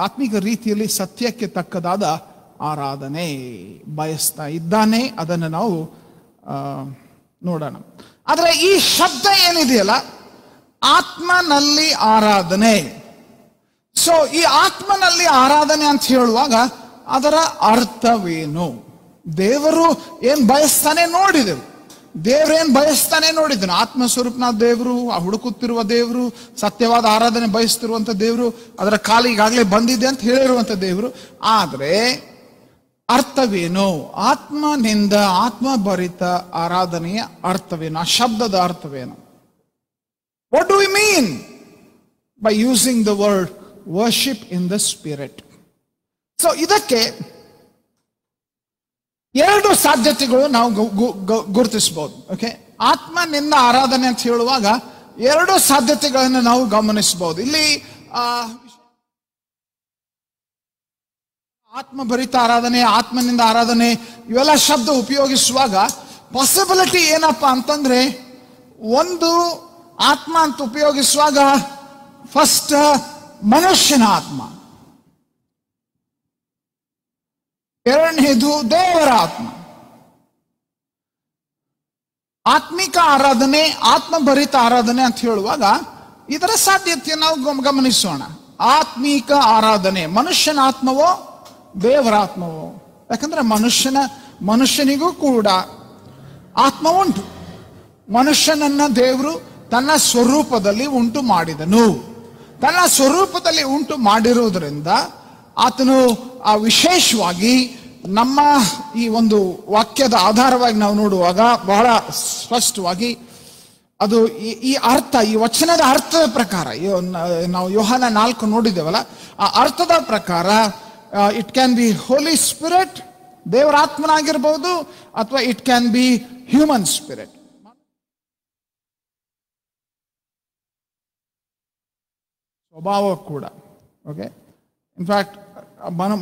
ಆತ್ಮೀಕ ರೀತಿಯಲ್ಲಿ ಸತ್ಯಕ್ಕೆ ತಕ್ಕದಾದ ಆರಾಧನೆ ಬಯಸ್ತಾ ಇದ್ದಾನೆ. ಅದನ್ನು ನಾವು ನೋಡೋಣ. ಆದರೆ ಈ ಶಬ್ದ ಏನಿದೆಯಲ್ಲ, ಆತ್ಮನಲ್ಲಿ ಆರಾಧನೆ. ಸೊ ಈ ಆತ್ಮನಲ್ಲಿ ಆರಾಧನೆ ಅಂತ ಹೇಳುವಾಗ ಅದರ ಅರ್ಥವೇನು? ದೇವರು ಏನ್ ಬಯಸ್ತಾನೆ ನೋಡಿದೆವು. ದೇವ್ರೇನ್ ಬಯಸ್ತಾನೆ ನೋಡಿದನು. ಆತ್ಮಸ್ವರೂಪನಾದ ದೇವರು, ಹುಡುಕುತ್ತಿರುವ ದೇವರು, ಸತ್ಯವಾದ ಆರಾಧನೆ ಬಯಸ್ತಿರುವಂತ ದೇವರು, ಅದರ ಕಾಲ ಈಗಾಗಲೇ ಬಂದಿದೆ ಅಂತ ಹೇಳಿರುವಂತ ದೇವರು. ಆದ್ರೆ ಅರ್ಥವೇನು? ಆತ್ಮನಿಂದ ಆತ್ಮಭರಿತ ಆರಾಧನೆಯ ಅರ್ಥವೇನು? ಆ ಶಬ್ದದ ಅರ್ಥವೇನು? What do we mean by using the word worship in the spirit? So ಇದಕ್ಕೆ ಎರಡು ಸಾಧ್ಯತೆಗಳು ನಾವು ಗುರುತಿಸಬಹುದು. ಓಕೆ, ಆತ್ಮನಿಂದ ಆರಾಧನೆ ಅಂತ ಹೇಳುವಾಗ ಎರಡು ಸಾಧ್ಯತೆಗಳನ್ನು ನಾವು ಗಮನಿಸಬಹುದು. ಇಲ್ಲಿ ಆತ್ಮಭರಿತ ಆರಾಧನೆ, ಆತ್ಮನಿಂದ ಆರಾಧನೆ, ಇವೆಲ್ಲ ಶಬ್ದ ಉಪಯೋಗಿಸುವಾಗ ಪಾಸಿಬಿಲಿಟಿ ಏನಪ್ಪಾ ಅಂತಂದ್ರೆ, ಒಂದು ಆತ್ಮ ಅಂತ ಉಪಯೋಗಿಸುವಾಗ ಫಸ್ಟ್ ಮನುಷ್ಯನ ಆತ್ಮ, ಎರಡನೇದು ದೇವರ ಆತ್ಮ. ಆತ್ಮಿಕ ಆರಾಧನೆ, ಆತ್ಮಭರಿತ ಆರಾಧನೆ ಅಂತ ಹೇಳುವಾಗ ಇದರ ಸಾಧ್ಯತೆ ನಾವು ಗಮನಿಸೋಣ. ಆತ್ಮಿಕ ಆರಾಧನೆ, ಮನುಷ್ಯನ ಆತ್ಮವೋ ದೇವರ ಆತ್ಮವೋ? ಯಾಕಂದ್ರೆ ಮನುಷ್ಯನಿಗೂ ಕೂಡ ಆತ್ಮ ಉಂಟು. ಮನುಷ್ಯನನ್ನ ದೇವರು ತನ್ನ ಸ್ವರೂಪದಲ್ಲಿ ಉಂಟು ಮಾಡಿದನು. ತನ್ನ ಸ್ವರೂಪದಲ್ಲಿ ಉಂಟು ಮಾಡಿರುವುದರಿಂದ ಆತನು ವಿಶೇಷವಾಗಿ ನಮ್ಮ ಈ ಒಂದು ವಾಕ್ಯದ ಆಧಾರವಾಗಿ ನಾವು ನೋಡುವಾಗ ಬಹಳ ಸ್ಪಷ್ಟವಾಗಿ ಅದು ಈ ಅರ್ಥ, ಈ ವಚನದ ಅರ್ಥದ ಪ್ರಕಾರ, ನಾವು ಯೋಹಾನ 4 ನೋಡಿದ್ದೇವಲ್ಲ, ಆ ಅರ್ಥದ ಪ್ರಕಾರ it can be holy spirit, ದೇವರ ಆತ್ಮನಾಗಿರ್ಬಹುದು, ಅಥವಾ it can be human spirit, ಸ್ವಭಾವ ಕೂಡ. ಓಕೆ, ಇನ್ಫ್ಯಾಕ್ಟ್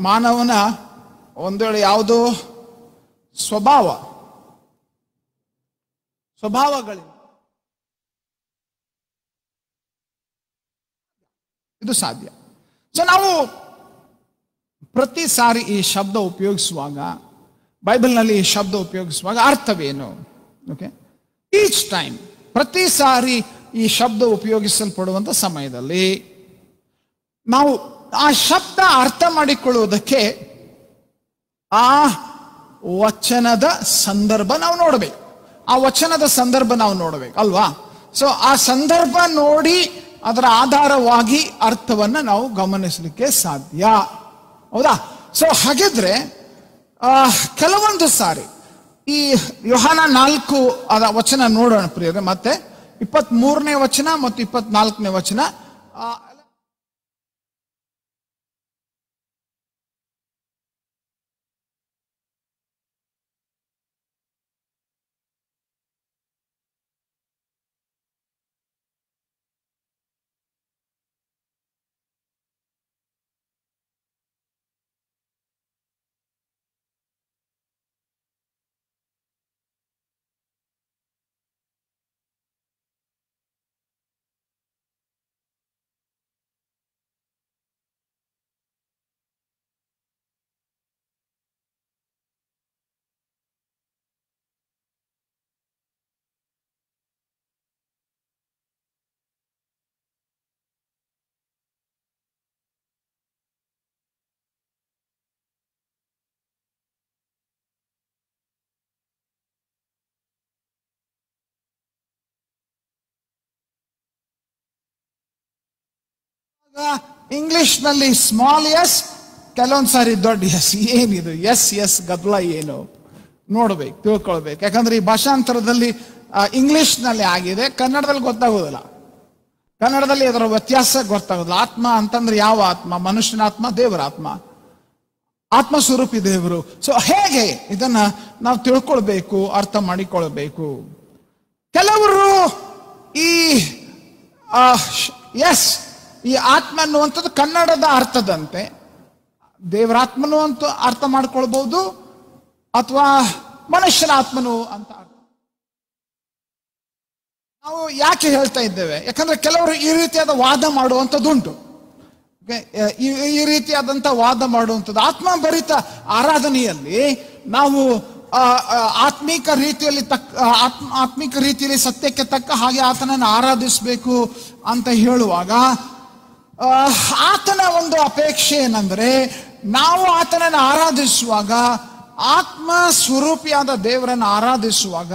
ಮಾನವನ ಒಂದು ವೇಳೆ ಯಾವುದೋ ಸ್ವಭಾವಗಳಿಂದ ಇದು ಸಾಧ್ಯ. ಸೊ ನಾವು ಪ್ರತಿ ಸಾರಿ ಈ ಶಬ್ದ ಉಪಯೋಗಿಸುವಾಗ, ಬೈಬಲ್ನಲ್ಲಿ ಈ ಶಬ್ದ ಉಪಯೋಗಿಸುವಾಗ ಅರ್ಥವೇನು? ಓಕೆ, ಈಚ್ ಟೈಮ್, ಪ್ರತಿ ಸಾರಿ ಈ ಶಬ್ದ ಉಪಯೋಗಿಸಲ್ಪಡುವಂಥ ಸಮಯದಲ್ಲಿ ನಾವು ಆ ಶಬ್ದ ಅರ್ಥ ಮಾಡಿಕೊಳ್ಳುವುದಕ್ಕೆ ಆ ವಚನದ ಸಂದರ್ಭ ನಾವು ನೋಡಬೇಕು. ಆ ವಚನದ ಸಂದರ್ಭ ನಾವು ನೋಡಬೇಕು ಅಲ್ವಾ? ಸೊ ಆ ಸಂದರ್ಭ ನೋಡಿ ಅದರ ಆಧಾರವಾಗಿ ಅರ್ಥವನ್ನ ನಾವು ಗಮನಿಸಲಿಕ್ಕೆ ಸಾಧ್ಯ, ಹೌದಾ? ಸೊ ಹಾಗಿದ್ರೆ ಕೆಲವೊಂದು ಸಾರಿ ಈ ಯೋಹಾನ 4 ಅದ ವಚನ ನೋಡೋಣ ಪ್ರಿಯರೇ. ಮತ್ತೆ 23ನೇ ವಚನ ಮತ್ತು 24ನೇ ವಚನ. ಇಂಗ್ಲಿಷ್ ನಲ್ಲಿ ಸ್ಮಾಲ್ ಎಸ್, ಕೆಲವೊಂದು ಸಾರಿ ದೊಡ್ಡ ಎಸ್. ಏನಿದು ಎಸ್ ಗದ್ದಲ ಏನು ನೋಡ್ಬೇಕು, ತಿಳ್ಕೊಳ್ಬೇಕು. ಯಾಕಂದ್ರೆ ಈ ಭಾಷಾಂತರದಲ್ಲಿ ಇಂಗ್ಲಿಷ್ ನಲ್ಲಿ ಆಗಿದೆ, ಕನ್ನಡದಲ್ಲಿ ಗೊತ್ತಾಗೋದಿಲ್ಲ. ಕನ್ನಡದಲ್ಲಿ ಅದರ ವ್ಯತ್ಯಾಸ ಗೊತ್ತಾಗೋದಿಲ್ಲ. ಆತ್ಮ ಅಂತಂದ್ರೆ ಯಾವ ಆತ್ಮ? ಮನುಷ್ಯನ ಆತ್ಮ, ದೇವರ ಆತ್ಮ, ಆತ್ಮಸ್ವರೂಪಿ ದೇವರು. ಸೊ ಹೇಗೆ ಇದನ್ನ ನಾವು ತಿಳ್ಕೊಳ್ಬೇಕು, ಅರ್ಥ ಮಾಡಿಕೊಳ್ಬೇಕು. ಕೆಲವರು ಈ ಈ ಆತ್ಮ ಅನ್ನುವಂಥದ್ದು ಕನ್ನಡದ ಅರ್ಥದಂತೆ ದೇವರಾತ್ಮನು ಅಂತ ಅರ್ಥ ಮಾಡ್ಕೊಳ್ಬಹುದು, ಅಥವಾ ಮನುಷ್ಯನ ಆತ್ಮನು ಅಂತ ಅರ್ಥ. ನಾವು ಯಾಕೆ ಹೇಳ್ತಾ ಇದ್ದೇವೆ? ಯಾಕಂದ್ರೆ ಕೆಲವರು ಈ ರೀತಿಯಾದ ವಾದ ಮಾಡುವಂಥದ್ದುಂಟು. ಈ ರೀತಿಯಾದಂಥ ವಾದ ಮಾಡುವಂಥದ್ದು ಆತ್ಮಭರಿತ ಆರಾಧನೆಯಲ್ಲಿ ನಾವು ಆತ್ಮಿಕ ರೀತಿಯಲ್ಲಿ ಸತ್ಯಕ್ಕೆ ತಕ್ಕ ಹಾಗೆ ಆತನನ್ನು ಆರಾಧಿಸಬೇಕು ಅಂತ ಹೇಳುವಾಗ ಆತನ ಒಂದು ಅಪೇಕ್ಷೆ ಏನಂದ್ರೆ, ನಾವು ಆತನನ್ನು ಆರಾಧಿಸುವಾಗ, ಆತ್ಮ ಸ್ವರೂಪಿಯಾದ ದೇವರನ್ನು ಆರಾಧಿಸುವಾಗ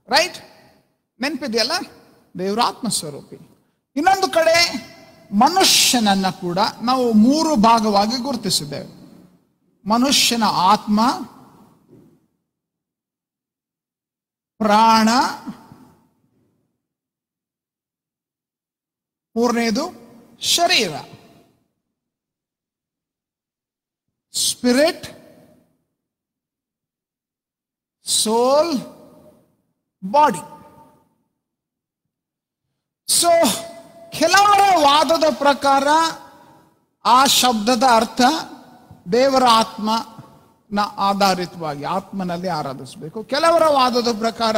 ರೈಟ್, ನೆನಪಿದೆಯಲ್ಲ? ದೇವರ ಆತ್ಮ ಸ್ವರೂಪಿ. ಇನ್ನೊಂದು ಕಡೆ ಮನುಷ್ಯನನ್ನ ಕೂಡ ನಾವು 3 ಭಾಗವಾಗಿ ಗುರುತಿಸಿದ್ದೇವೆ. ಮನುಷ್ಯನ ಆತ್ಮ, ಪ್ರಾಣ, 3ನೇದು ಶರೀರ. ಸ್ಪಿರಿಟ್, ಸೋಲ್, ಬಾಡಿ. ಸೊ ಕೆಲವರ ವಾದದ ಪ್ರಕಾರ ಆ ಶಬ್ದದ ಅರ್ಥ ದೇವರ ಆತ್ಮನ ಆಧಾರಿತವಾಗಿ ಆತ್ಮನಲ್ಲಿ ಆರಾಧಿಸಬೇಕು. ಕೆಲವರ ವಾದದ ಪ್ರಕಾರ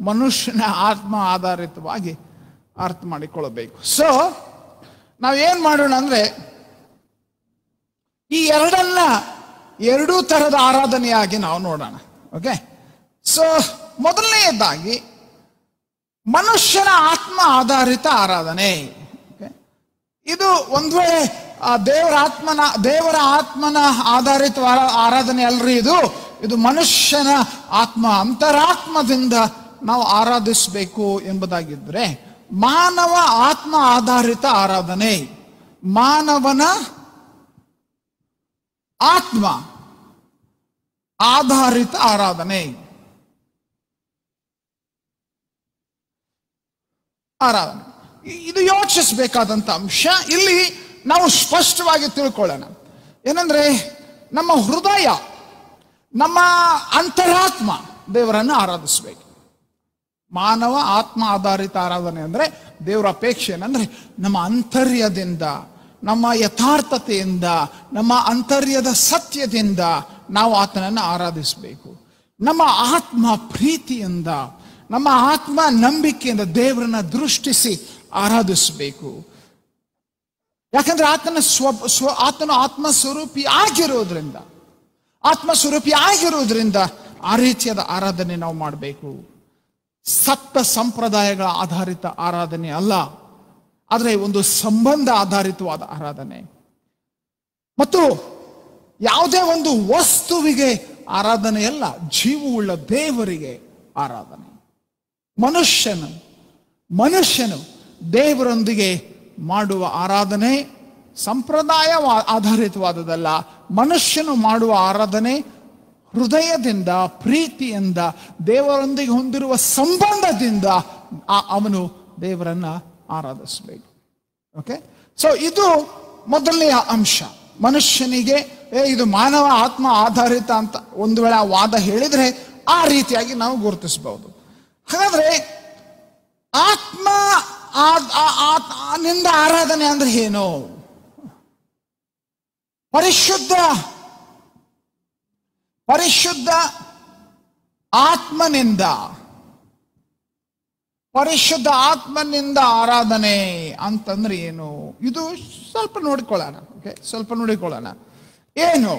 ಮನುಷ್ಯನ ಆತ್ಮ ಆಧಾರಿತವಾಗಿ ಅರ್ಥ ಮಾಡಿಕೊಳ್ಳಬೇಕು. ಸೊ ನಾವೇನ್ ಮಾಡೋಣ ಅಂದ್ರೆ, ಈ ಎರಡೂ ತರದ ಆರಾಧನೆಯಾಗಿ ನಾವು ನೋಡೋಣ. ಓಕೆ, ಸೊ ಮೊದಲನೆಯದಾಗಿ ಮನುಷ್ಯನ ಆತ್ಮ ಆಧಾರಿತ ಆರಾಧನೆ. ಇದು ಒಂದು ವೇಳೆ ದೇವರ ಆತ್ಮನ ಆಧಾರಿತ ಆರಾಧನೆ ಅಲ್ರಿ, ಇದು ಮನುಷ್ಯನ ಆತ್ಮ, ಅಂತರಾತ್ಮದಿಂದ ನಾವು ಆರಾಧಿಸಬೇಕು ಎಂಬುದಾಗಿದ್ರೆ ಮಾನವ ಆತ್ಮ ಆಧಾರಿತ ಆರಾಧನೆ, ಮಾನವನ ಆತ್ಮ ಆಧಾರಿತ ಆರಾಧನೆ. ಇದು ಯೋಚಿಸಬೇಕಾದಂತ ಅಂಶ. ಇಲ್ಲಿ ನಾವು ಸ್ಪಷ್ಟವಾಗಿ ತಿಳ್ಕೊಳ್ಳೋಣ. ಏನಂದ್ರೆ, ನಮ್ಮ ಹೃದಯ ನಮ್ಮ ಅಂತರಾತ್ಮ ದೇವರನ್ನು ಆರಾಧಿಸಬೇಕು. ಮಾನವ ಆತ್ಮ ಆಧಾರಿತ ಆರಾಧನೆ ಅಂದ್ರೆ ದೇವರ ಅಪೇಕ್ಷೆ ಏನಂದ್ರೆ ನಮ್ಮ ಅಂತರ್ಯದಿಂದ, ನಮ್ಮ ಯಥಾರ್ಥತೆಯಿಂದ, ನಮ್ಮ ಅಂತರ್ಯದ ಸತ್ಯದಿಂದ ನಾವು ಆತನನ್ನು ಆರಾಧಿಸಬೇಕು. ನಮ್ಮ ಆತ್ಮ ಪ್ರೀತಿಯಿಂದ, ನಮ್ಮ ಆತ್ಮ ನಂಬಿಕೆಯಿಂದ ದೇವರನ್ನ ದೃಷ್ಟಿಸಿ ಆರಾಧಿಸಬೇಕು. ಯಾಕಂದ್ರೆ ಆತನು ಆತ್ಮಸ್ವರೂಪಿ ಆಗಿರೋದ್ರಿಂದ ಆ ರೀತಿಯಾದ ಆರಾಧನೆ ನಾವು ಮಾಡಬೇಕು. ಸತ್ತ ಸಂಪ್ರದಾಯಗಳ ಆಧಾರಿತ ಆರಾಧನೆ ಅಲ್ಲ, ಆದರೆ ಒಂದು ಸಂಬಂಧ ಆಧಾರಿತವಾದ ಆರಾಧನೆ. ಮತ್ತು ಯಾವುದೇ ಒಂದು ವಸ್ತುವಿಗೆ ಆರಾಧನೆ ಅಲ್ಲ, ಜೀವವುಳ್ಳ ದೇವರಿಗೆ ಆರಾಧನೆ. ಮನುಷ್ಯನು ದೇವರೊಂದಿಗೆ ಮಾಡುವ ಆರಾಧನೆ ಸಂಪ್ರದಾಯ ಆಧಾರಿತವಾದದಲ್ಲ. ಮನುಷ್ಯನು ಮಾಡುವ ಆರಾಧನೆ ಹೃದಯದಿಂದ, ಪ್ರೀತಿಯಿಂದ, ದೇವರೊಂದಿಗೆ ಹೊಂದಿರುವ ಸಂಬಂಧದಿಂದ ಅವನು ದೇವರನ್ನ ಆರಾಧಿಸಬೇಕು. ಓಕೆ, ಸೊ ಇದು ಮೊದಲನೆಯ ಅಂಶ. ಮನುಷ್ಯನಿಗೆ ಇದು ಮಾನವ ಆತ್ಮ ಆಧಾರಿತ ಅಂತ ಒಂದು ವೇಳೆ ಆ ವಾದ ಹೇಳಿದ್ರೆ ಆ ರೀತಿಯಾಗಿ ನಾವು ಗುರುತಿಸಬಹುದು. ಹಾಗಾದ್ರೆ ಆತ್ಮ ನಿಂದ ಆರಾಧನೆ ಅಂದ್ರೆ ಏನು? ಪರಿಶುದ್ಧ ಆತ್ಮನಿಂದ ಆರಾಧನೆ ಅಂತಂದ್ರೆ ಏನು? ಇದು ಸ್ವಲ್ಪ ನೋಡಿಕೊಳ್ಳೋಣ. ಏನು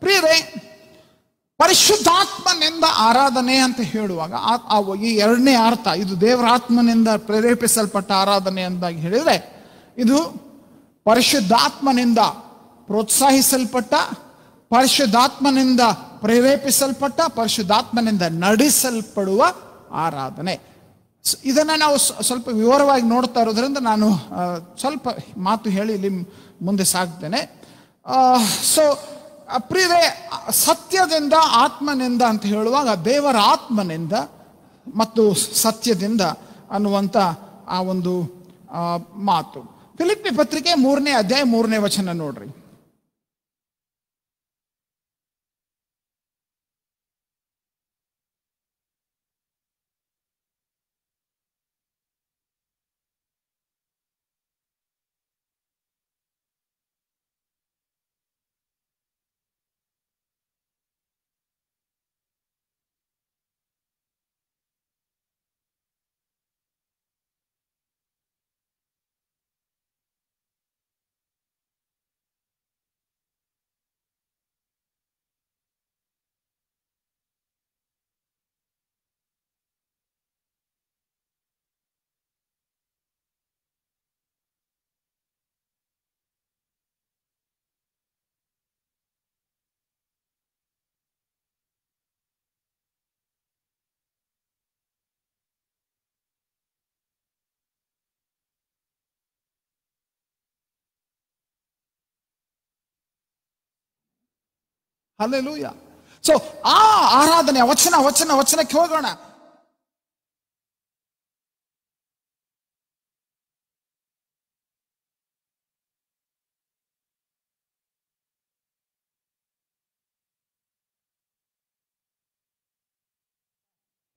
ಪ್ರಿಯರೇ, ಪರಿಶುದ್ಧಾತ್ಮನಿಂದ ಆರಾಧನೆ ಅಂತ ಹೇಳುವಾಗ ಈ ಎರಡನೇ ಅರ್ಥ, ಇದು ದೇವರ ಆತ್ಮನಿಂದ ಪ್ರೇರೇಪಿಸಲ್ಪಟ್ಟ ಆರಾಧನೆ ಅಂತಾಗಿ ಹೇಳಿದ್ರೆ, ಇದು ಪರಿಶುದ್ಧಾತ್ಮನಿಂದ ಪ್ರೋತ್ಸಾಹಿಸಲ್ಪಟ್ಟ, ಪರಿಶುದ್ಧಾತ್ಮನಿಂದ ಪ್ರೇರೇಪಿಸಲ್ಪಟ್ಟ, ಪರಿಶುದ್ಧಾತ್ಮನಿಂದ ನಡೆಸಲ್ಪಡುವ ಆರಾಧನೆ. ಇದನ್ನ ನಾವು ಸ್ವಲ್ಪ ವಿವರವಾಗಿ ನೋಡ್ತಾ ಇರೋದ್ರಿಂದ ನಾನು ಸ್ವಲ್ಪ ಮಾತು ಹೇಳಿ ಇಲ್ಲಿ ಮುಂದೆ ಸಾಗ್ತೇನೆ. ಸೊ ಪ್ರಿಯರೇ, ಸತ್ಯದಿಂದ ಆತ್ಮನಿಂದ ಅಂತ ಹೇಳುವಾಗ ದೇವರ ಆತ್ಮನಿಂದ ಮತ್ತು ಸತ್ಯದಿಂದ ಅನ್ನುವಂಥ ಆ ಒಂದು ಮಾತು. ಫಿಲಿಪ್ಪಿ ಪತ್ರಿಕೆ 3ನೇ ಅಧ್ಯಾಯ 3ನೇ ವಚನ ನೋಡ್ರಿ. ಹಲ್ಲೆಲೂಯ. ಸೊ ಆ ಆರಾಧನೆ ವಚನಕ್ಕೆ ಹೋಗೋಣ.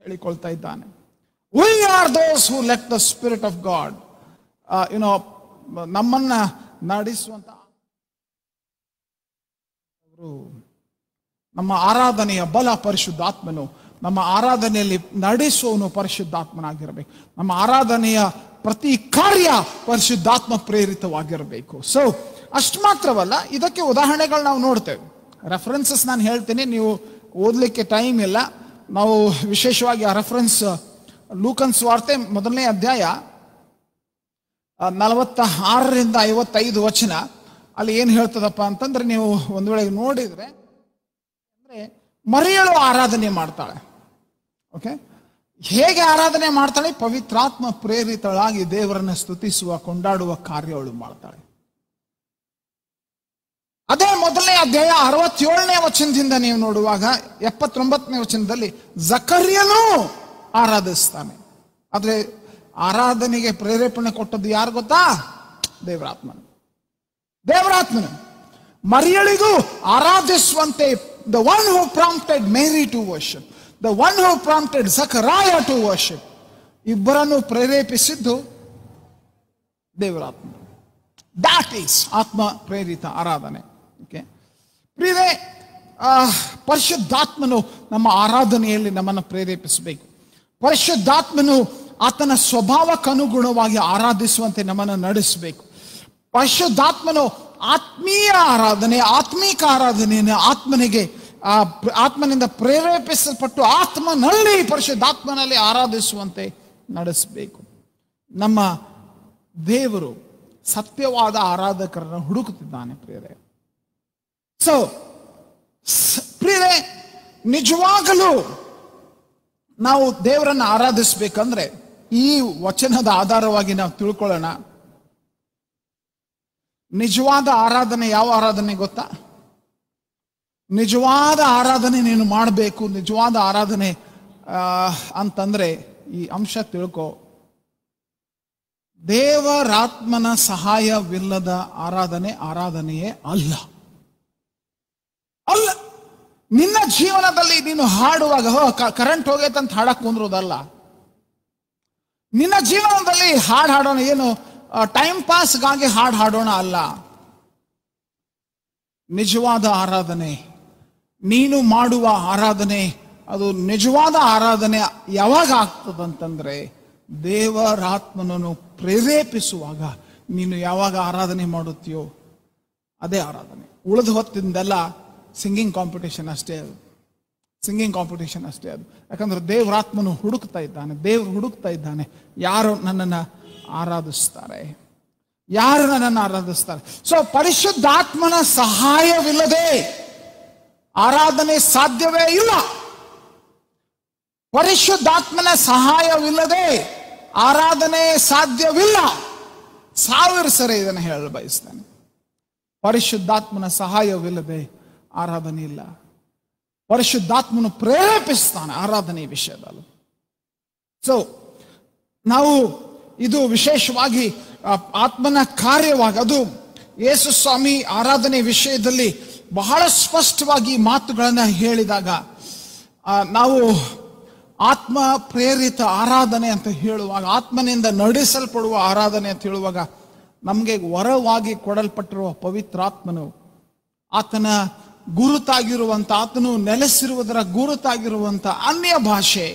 ಹೇಳಿಕೊಳ್ತಾ ಇದ್ದಾನೆ, we are those who let the spirit of God ನಮ್ಮನ್ನ ನಡೆಸುವಂತ ನಮ್ಮ ಆರಾಧನೆಯ ಬಲ ಪರಿಶುದ್ಧಾತ್ಮನು, ನಮ್ಮ ಆರಾಧನೆಯಲ್ಲಿ ನಡೆಸುವವನು ಪರಿಶುದ್ಧಾತ್ಮನಾಗಿರಬೇಕು. ನಮ್ಮ ಆರಾಧನೆಯ ಪ್ರತಿ ಕಾರ್ಯ ಪರಿಶುದ್ಧಾತ್ಮ ಪ್ರೇರಿತವಾಗಿರಬೇಕು. ಸೊ ಅಷ್ಟು ಮಾತ್ರವಲ್ಲ, ಇದಕ್ಕೆ ಉದಾಹರಣೆಗಳು ನಾವು ನೋಡ್ತೇವೆ. ರೆಫರೆನ್ಸಸ್ ನಾನು ಹೇಳ್ತೀನಿ, ನೀವು ಓದಲಿಕ್ಕೆ ಟೈಮ್ ಇಲ್ಲ. ನಾವು ವಿಶೇಷವಾಗಿ ಆ ರೆಫರೆನ್ಸ್ ಲೂಕನ್ ಸುವಾರ್ತೆ 1ನೇ ಅಧ್ಯಾಯ 46ರಿಂದ 55 ವಚನ. ಅಲ್ಲಿ ಏನು ಹೇಳ್ತದಪ್ಪ ಅಂತಂದ್ರೆ, ನೀವು ಒಂದು ವೇಳೆ ನೋಡಿದ್ರೆ ಅಂದ್ರೆ ಮರಿಯಳು ಆರಾಧನೆ ಮಾಡ್ತಾಳೆ. ಓಕೆ, ಹೇಗೆ ಆರಾಧನೆ ಮಾಡ್ತಾಳೆ? ಪವಿತ್ರಾತ್ಮ ಪ್ರೇರಿತಳಾಗಿ ದೇವರನ್ನು ಸ್ತುತಿಸುವ, ಕೊಂಡಾಡುವ ಕಾರ್ಯವಳು ಮಾಡ್ತಾಳೆ. ಅದೇ 1ನೇ ಅಧ್ಯಾಯ 67ನೇ ವಚನದಿಂದ ನೀವು ನೋಡುವಾಗ 79ನೇ ವಚನದಲ್ಲಿ ಜಕರ್ಯನು ಆರಾಧಿಸ್ತಾನೆ. ಆದ್ರೆ ಆರಾಧನೆಗೆ ಪ್ರೇರೇಪಣೆ ಕೊಟ್ಟದ್ದು ಯಾರು ಗೊತ್ತಾ? ದೇವರಾತ್ಮನು. ಮರಿಯಳಿಗೂ ಆರಾಧಿಸುವಂತೆ the one who prompted Mary to worship, the one who prompted Zachariah to worship, ಇಬ್ಬರನ್ನು ಪ್ರೇರೇಪಿಸಿದ್ದು ದೇವರಾತ್ಮ. That is ಆತ್ಮ ಪ್ರೇರಿತ ಆರಾಧನೆ. ಓಕೆ ಪ್ರಿಯರೇ, ಪರಿಶುದ್ಧಾತ್ಮನು ನಮ್ಮ ಆರಾಧನೆಯಲ್ಲಿ ನಮ್ಮನ್ನು ಪ್ರೇರೇಪಿಸಬೇಕು. ಪರಿಶುದ್ಧಾತ್ಮನು ಆತನ ಸ್ವಭಾವಕ್ಕನುಗುಣವಾಗಿ ಆರಾಧಿಸುವಂತೆ ನಮ್ಮನ್ನು ನಡೆಸಬೇಕು. ಪರಿಶುದ್ಧಾತ್ಮನು ಆತ್ಮೀಯ ಆರಾಧನೆ, ಆತ್ಮೀಕ ಆರಾಧನೆಯನ್ನು ಆತ್ಮನಿಂದ ಪ್ರೇರೇಪಿಸಲ್ಪಟ್ಟು ಆತ್ಮನಲ್ಲಿ, ಪರಿಶುದ್ಧಾತ್ಮನಲ್ಲಿ ಆರಾಧಿಸುವಂತೆ ನಡೆಸಬೇಕು. ನಮ್ಮ ದೇವರು ಸತ್ಯವಾದ ಆರಾಧಕರನ್ನು ಹುಡುಕುತ್ತಿದ್ದಾನೆ ಪ್ರಿಯರೇ. ಸೊ ಪ್ರಿಯರೇ, ನಿಜವಾಗಲೂ ನಾವು ದೇವರನ್ನು ಆರಾಧಿಸಬೇಕಂದ್ರೆ ಈ ವಚನದ ಆಧಾರವಾಗಿ ನಾವು ತಿಳ್ಕೊಳ್ಳೋಣ. ನಿಜವಾದ ಆರಾಧನೆ ಯಾವ ಆರಾಧನೆ ಗೊತ್ತಾ? ನಿಜವಾದ ಆರಾಧನೆ ನೀನು ಮಾಡಬೇಕು. ನಿಜವಾದ ಆರಾಧನೆ ಅಂತಂದ್ರೆ ಈ ಅಂಶ ತಿಳ್ಕೊ. ದೇವರಾತ್ಮನ ಸಹಾಯವಿಲ್ಲದ ಆರಾಧನೆಯೇ ಅಲ್ಲ. ನಿನ್ನ ಜೀವನದಲ್ಲಿ ನೀನು ಹಾಡುವಾಗ ಕರೆಂಟ್ ಹೋಗೈತಂತ ಹಾಡಕ್ ಕುಂದ್ರೋದಲ್ಲ. ನಿನ್ನ ಜೀವನದಲ್ಲಿ ಹಾಡೋಣ, ಏನು ಟೈಮ್ ಪಾಸ್ಗಾಗಿ ಹಾಡೋಣ ಅಲ್ಲ. ನಿಜವಾದ ಆರಾಧನೆ, ನೀನು ಮಾಡುವ ಆರಾಧನೆ, ಅದು ನಿಜವಾದ ಆರಾಧನೆ ಯಾವಾಗ ಆಗ್ತದಂತಂದ್ರೆ ದೇವರಾತ್ಮನನ್ನು ಪ್ರೇರೇಪಿಸುವಾಗ ನೀನು ಯಾವಾಗ ಆರಾಧನೆ ಮಾಡುತ್ತೀಯೋ ಅದೇ ಆರಾಧನೆ. ಉಳಿದ ಹೊತ್ತಿಂದೆಲ್ಲ ಸಿಂಗಿಂಗ್ ಕಾಂಪಿಟೇಷನ್ ಅಷ್ಟೇ ಅದು. ಯಾಕಂದ್ರೆ ದೇವರಾತ್ಮನು ಹುಡುಕ್ತಾ ಇದ್ದಾನೆ, ದೇವರು ಹುಡುಕ್ತಾ ಇದ್ದಾನೆ, ಯಾರು ನನ್ನನ್ನು ಆರಾಧಿಸ್ತಾರೆ. ಸೊ ಪರಿಶುದ್ಧಾತ್ಮನ ಸಹಾಯವಿಲ್ಲದೆ ಆರಾಧನೆ ಸಾಧ್ಯವೇ ಇಲ್ಲ. ಪರಿಶುದ್ಧಾತ್ಮನ ಸಹಾಯವಿಲ್ಲದೆ ಆರಾಧನೆ ಸಾಧ್ಯವಿಲ್ಲ. 1000 ಸರಿ ಇದನ್ನು ಹೇಳಲು ಬಯಸ್ತಾನೆ. ಪರಿಶುದ್ಧಾತ್ಮನ ಸಹಾಯವಿಲ್ಲದೆ ಆರಾಧನೆ ಇಲ್ಲ. ಪರಿಶುದ್ಧಾತ್ಮನು ಪ್ರೇರೇಪಿಸ್ತಾನೆ ಆರಾಧನೆ ವಿಷಯದಲ್ಲಿ. ಸೊ ನಾವು ಇದು ವಿಶೇಷವಾಗಿ ಆತ್ಮನ ಕಾರ್ಯವಾಗಿ, ಅದು ಯೇಸು ಸ್ವಾಮಿ ಆರಾಧನೆ ವಿಷಯದಲ್ಲಿ ಬಹಳ ಸ್ಪಷ್ಟವಾಗಿ ಮಾತುಗಳನ್ನು ಹೇಳಿದಾಗ, ನಾವು ಆತ್ಮ ಪ್ರೇರಿತ ಆರಾಧನೆ ಅಂತ ಹೇಳುವಾಗ, ಆತ್ಮನಿಂದ ನಡೆಸಲ್ಪಡುವ ಆರಾಧನೆ ಅಂತ ಹೇಳುವಾಗ, ನಮಗೆ ವರವಾಗಿ ಕೊಡಲ್ಪಟ್ಟಿರುವ ಪವಿತ್ರಾತ್ಮನು, ಆತನ ಗುರುತಾಗಿರುವಂತ, ಆತನು ನೆಲೆಸಿರುವುದರ ಗುರುತಾಗಿರುವಂತ ಅನ್ಯ ಭಾಷೆ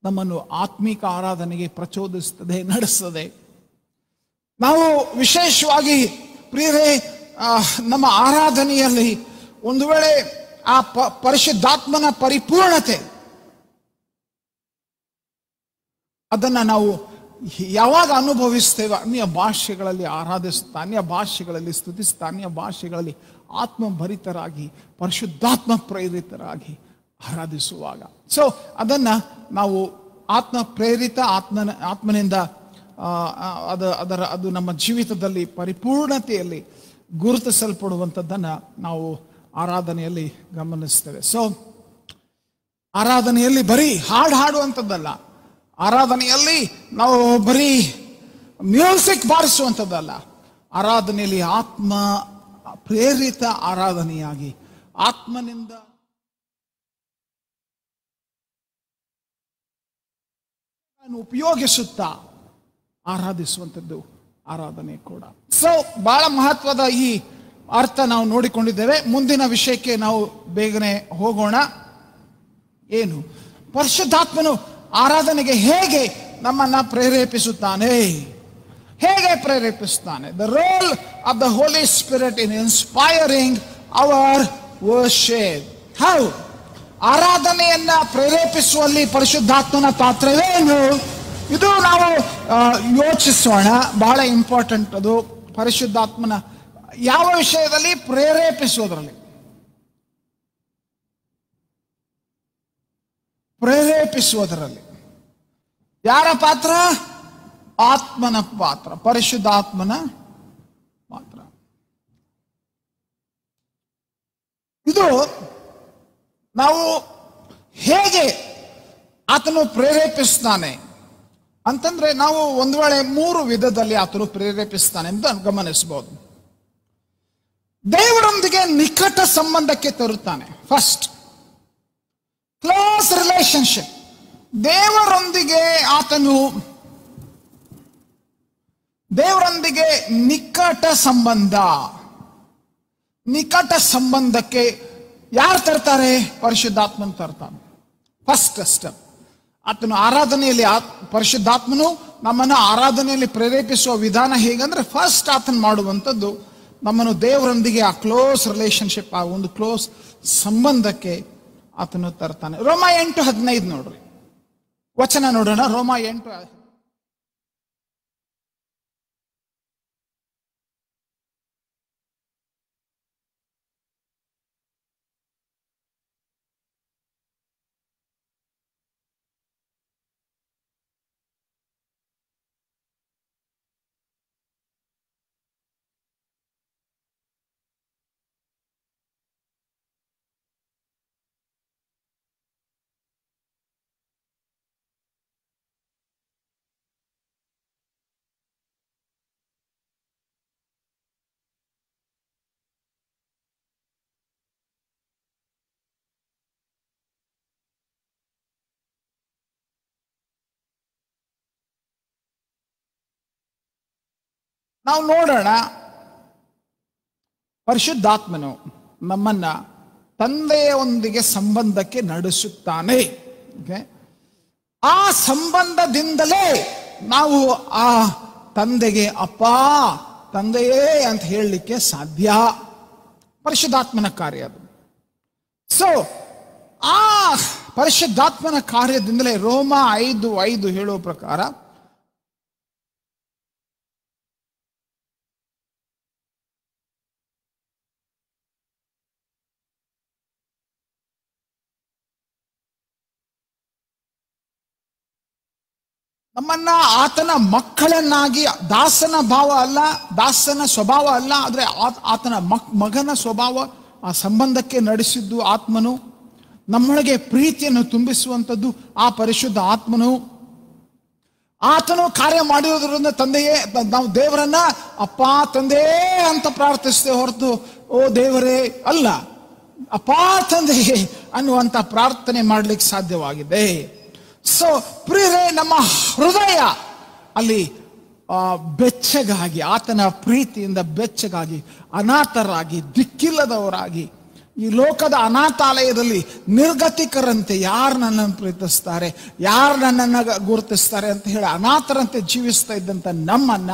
ನಮ್ಮನ್ನು ಆತ್ಮಿಕ ಆರಾಧನೆಗೆ ಪ್ರಚೋದಿಸುತ್ತದೆ, ನಡೆಸುತ್ತದೆ. ನಾವು ವಿಶೇಷವಾಗಿ ಪ್ರಿಯರೇ, ನಮ್ಮ ಆರಾಧನೆಯಲ್ಲಿ ಒಂದು ವೇಳೆ ಆ ಪರಿಶುದ್ಧಾತ್ಮನ ಪರಿಪೂರ್ಣತೆ ಅದನ್ನ ನಾವು ಯಾವಾಗ ಅನುಭವಿಸ್ತೇವೆ, ಅನ್ಯ ಭಾಷೆಗಳಲ್ಲಿ ಆರಾಧಿಸ್ತಾ, ಅನ್ಯ ಭಾಷೆಗಳಲ್ಲಿ ಸ್ತುತಿಸ್ತಾ, ಅನ್ಯ ಭಾಷೆಗಳಲ್ಲಿ ಆತ್ಮಭರಿತರಾಗಿ ಪರಿಶುದ್ಧಾತ್ಮ ಪ್ರೇರಿತರಾಗಿ ಆರಾಧಿಸುವಾಗ, ಸೊ ಅದನ್ನ ನಾವು ಆತ್ಮ ಪ್ರೇರಿತ ಆತ್ಮನಿಂದ ಅದು ನಮ್ಮ ಜೀವಿತದಲ್ಲಿ ಪರಿಪೂರ್ಣತೆಯಲ್ಲಿ ಗುರುತಿಸಲ್ಪಡುವಂಥದ್ದನ್ನ ನಾವು ಆರಾಧನೆಯಲ್ಲಿ ಗಮನಿಸ್ತೇವೆ. ಸೊ ಆರಾಧನೆಯಲ್ಲಿ ಬರೀ ಹಾಡುವಂಥದ್ದಲ್ಲ, ಆರಾಧನೆಯಲ್ಲಿ ನಾವು ಬರೀ ಮ್ಯೂಸಿಕ್ ಬಾರಿಸುವಂಥದ್ದಲ್ಲ, ಆರಾಧನೆಯಲ್ಲಿ ಆತ್ಮ ಪ್ರೇರಿತ ಆರಾಧನೆಯಾಗಿ ಆತ್ಮನಿಂದ ಉಪಯೋಗಿಸುತ್ತಾ ಆರಾಧಿಸುವಂಥದ್ದು ಆರಾಧನೆ ಕೂಡ. ಸೊ ಬಹಳ ಮಹತ್ವದ ಈ ಅರ್ಥ ನಾವು ನೋಡಿಕೊಂಡಿದ್ದೇವೆ. ಮುಂದಿನ ವಿಷಯಕ್ಕೆ ನಾವು ಬೇಗನೆ ಹೋಗೋಣ. ಏನು ಪರಿಶುದ್ಧಾತ್ಮನು ಆರಾಧನೆಗೆ ಹೇಗೆ ನಮ್ಮನ್ನ ಪ್ರೇರೇಪಿಸುತ್ತಾನೆ, ಹೇಗೆ ಪ್ರೇರೇಪಿಸುತ್ತಾನೆ? The role of the Holy Spirit in inspiring our worship. How ಆರಾಧನೆಯನ್ನ ಪ್ರೇರೇಪಿಸುವಲ್ಲಿ ಪರಿಶುದ್ಧಾತ್ಮನ ಪಾತ್ರವೇನು? ಇದು ನಾವು ಯೋಚಿಸೋಣ. ಬಹಳ ಇಂಪಾರ್ಟೆಂಟ್ ಅದು. ಪರಿಶುದ್ಧಾತ್ಮನ ಯಾವ ವಿಷಯದಲ್ಲಿ? ಪ್ರೇರೇಪಿಸುವುದರಲ್ಲಿ. ಪ್ರೇರೇಪಿಸುವುದರಲ್ಲಿ ಯಾರ ಪಾತ್ರ? ಆತ್ಮನ ಪಾತ್ರ, ಪರಿಶುದ್ಧಾತ್ಮನ ಪಾತ್ರ. ಇದು ನಾವು ಹೇಗೆ ಆತನು ಪ್ರೇರೇಪಿಸ್ತಾನೆ ಅಂತಂದ್ರೆ, ನಾವು ಒಂದು ವೇಳೆ 3 ವಿಧದಲ್ಲಿ ಆತನು ಪ್ರೇರೇಪಿಸ್ತಾನೆ ಅಂತ ಗಮನಿಸಬಹುದು. ದೇವರೊಂದಿಗೆ ನಿಕಟ ಸಂಬಂಧಕ್ಕೆ ತರುತ್ತಾನೆ. First close relationship. ದೇವರೊಂದಿಗೆ ನಿಕಟ ಸಂಬಂಧ. ನಿಕಟ ಸಂಬಂಧಕ್ಕೆ ಯಾರು ತರ್ತಾರೆ? ಪರಿಶುದ್ಧಾತ್ಮನು ತರ್ತಾನೆ. First step. ಆತನು ಆರಾಧನೆಯಲ್ಲಿ, ಪರಿಶುದ್ಧಾತ್ಮನು ನಮ್ಮನ್ನು ಆರಾಧನೆಯಲ್ಲಿ ಪ್ರೇರೇಪಿಸುವ ವಿಧಾನ ಹೇಗಂದ್ರೆ, ಫಸ್ಟ್ ಆತನು ಮಾಡುವಂಥದ್ದು ನಮ್ಮನ್ನು ದೇವರೊಂದಿಗೆ ಆ ಕ್ಲೋಸ್ ರಿಲೇಶನ್ಶಿಪ್, ಆ ಒಂದು ಕ್ಲೋಸ್ ಸಂಬಂಧಕ್ಕೆ ಆತನು ತರ್ತಾನೆ. ರೋಮ 8:15 ನೋಡ್ರಿ, ವಚನ ನೋಡೋಣ. ರೋಮ 8. ನಾವು ನೋಡೋಣ, ಪರಿಶುದ್ಧಾತ್ಮನು ನಮ್ಮನ್ನ ತಂದೆಯೊಂದಿಗೆ ಸಂಬಂಧಕ್ಕೆ ನಡೆಸುತ್ತಾನೆ. ಆ ಸಂಬಂಧದಿಂದಲೇ ನಾವು ಆ ತಂದೆಗೆ ಅಪ್ಪ, ತಂದೆಯೇ ಅಂತ ಹೇಳಲಿಕ್ಕೆ ಸಾಧ್ಯ. ಪರಿಶುದ್ಧಾತ್ಮನ ಕಾರ್ಯ ಅದು. ಸೊ ಆ ಪರಿಶುದ್ಧಾತ್ಮನ ಕಾರ್ಯದಿಂದಲೇ ರೋಮ 5:5 ಹೇಳುವ ಪ್ರಕಾರ ನಮ್ಮನ್ನ ಆತನ ಮಕ್ಕಳನ್ನಾಗಿ, ದಾಸನ ಭಾವ ಅಲ್ಲ, ದಾಸನ ಸ್ವಭಾವ ಅಲ್ಲ, ಆದರೆ ಆತನ ಮಗನ ಸ್ವಭಾವ, ಆ ಸಂಬಂಧಕ್ಕೆ ನಡೆಸಿದ್ದು ಆತ್ಮನು. ನಮ್ಮೊಳಗೆ ಪ್ರೀತಿಯನ್ನು ತುಂಬಿಸುವಂಥದ್ದು ಆ ಪರಿಶುದ್ಧ ಆತ್ಮನು. ಆತನು ಕಾರ್ಯ ಮಾಡಿರೋದ್ರಿಂದ ತಂದೆಯೇ, ನಾವು ದೇವರನ್ನ ಅಪ್ಪ ತಂದೆಯೇ ಅಂತ ಪ್ರಾರ್ಥಿಸ್ತೇವೆ ಹೊರತು ಓ ದೇವರೇ ಅಲ್ಲ, ಅಪ್ಪ ತಂದೆಯೇ ಅನ್ನುವಂಥ ಪ್ರಾರ್ಥನೆ ಮಾಡಲಿಕ್ಕೆ ಸಾಧ್ಯವಾಗಿದೆ. ಸೊ ಪ್ರಿಯರೇ, ನಮ್ಮ ಹೃದಯ ಅಲ್ಲಿ ಬೆಚ್ಚಗಾಗಿ, ಆತನ ಪ್ರೀತಿಯಿಂದ ಬೆಚ್ಚಗಾಗಿ, ಅನಾಥರಾಗಿ, ದಿಕ್ಕಿಲ್ಲದವರಾಗಿ, ಈ ಲೋಕದ ಅನಾಥಾಲಯದಲ್ಲಿ ನಿರ್ಗತಿಕರಂತೆ ಯಾರು ನನ್ನನ್ನು ಪ್ರೀತಿಸ್ತಾರೆ, ಯಾರು ನನ್ನನ್ನು ಗುರುತಿಸ್ತಾರೆ ಅಂತ ಹೇಳಿ ಅನಾಥರಂತೆ ಜೀವಿಸ್ತಾ ಇದ್ದಂಥ ನಮ್ಮನ್ನ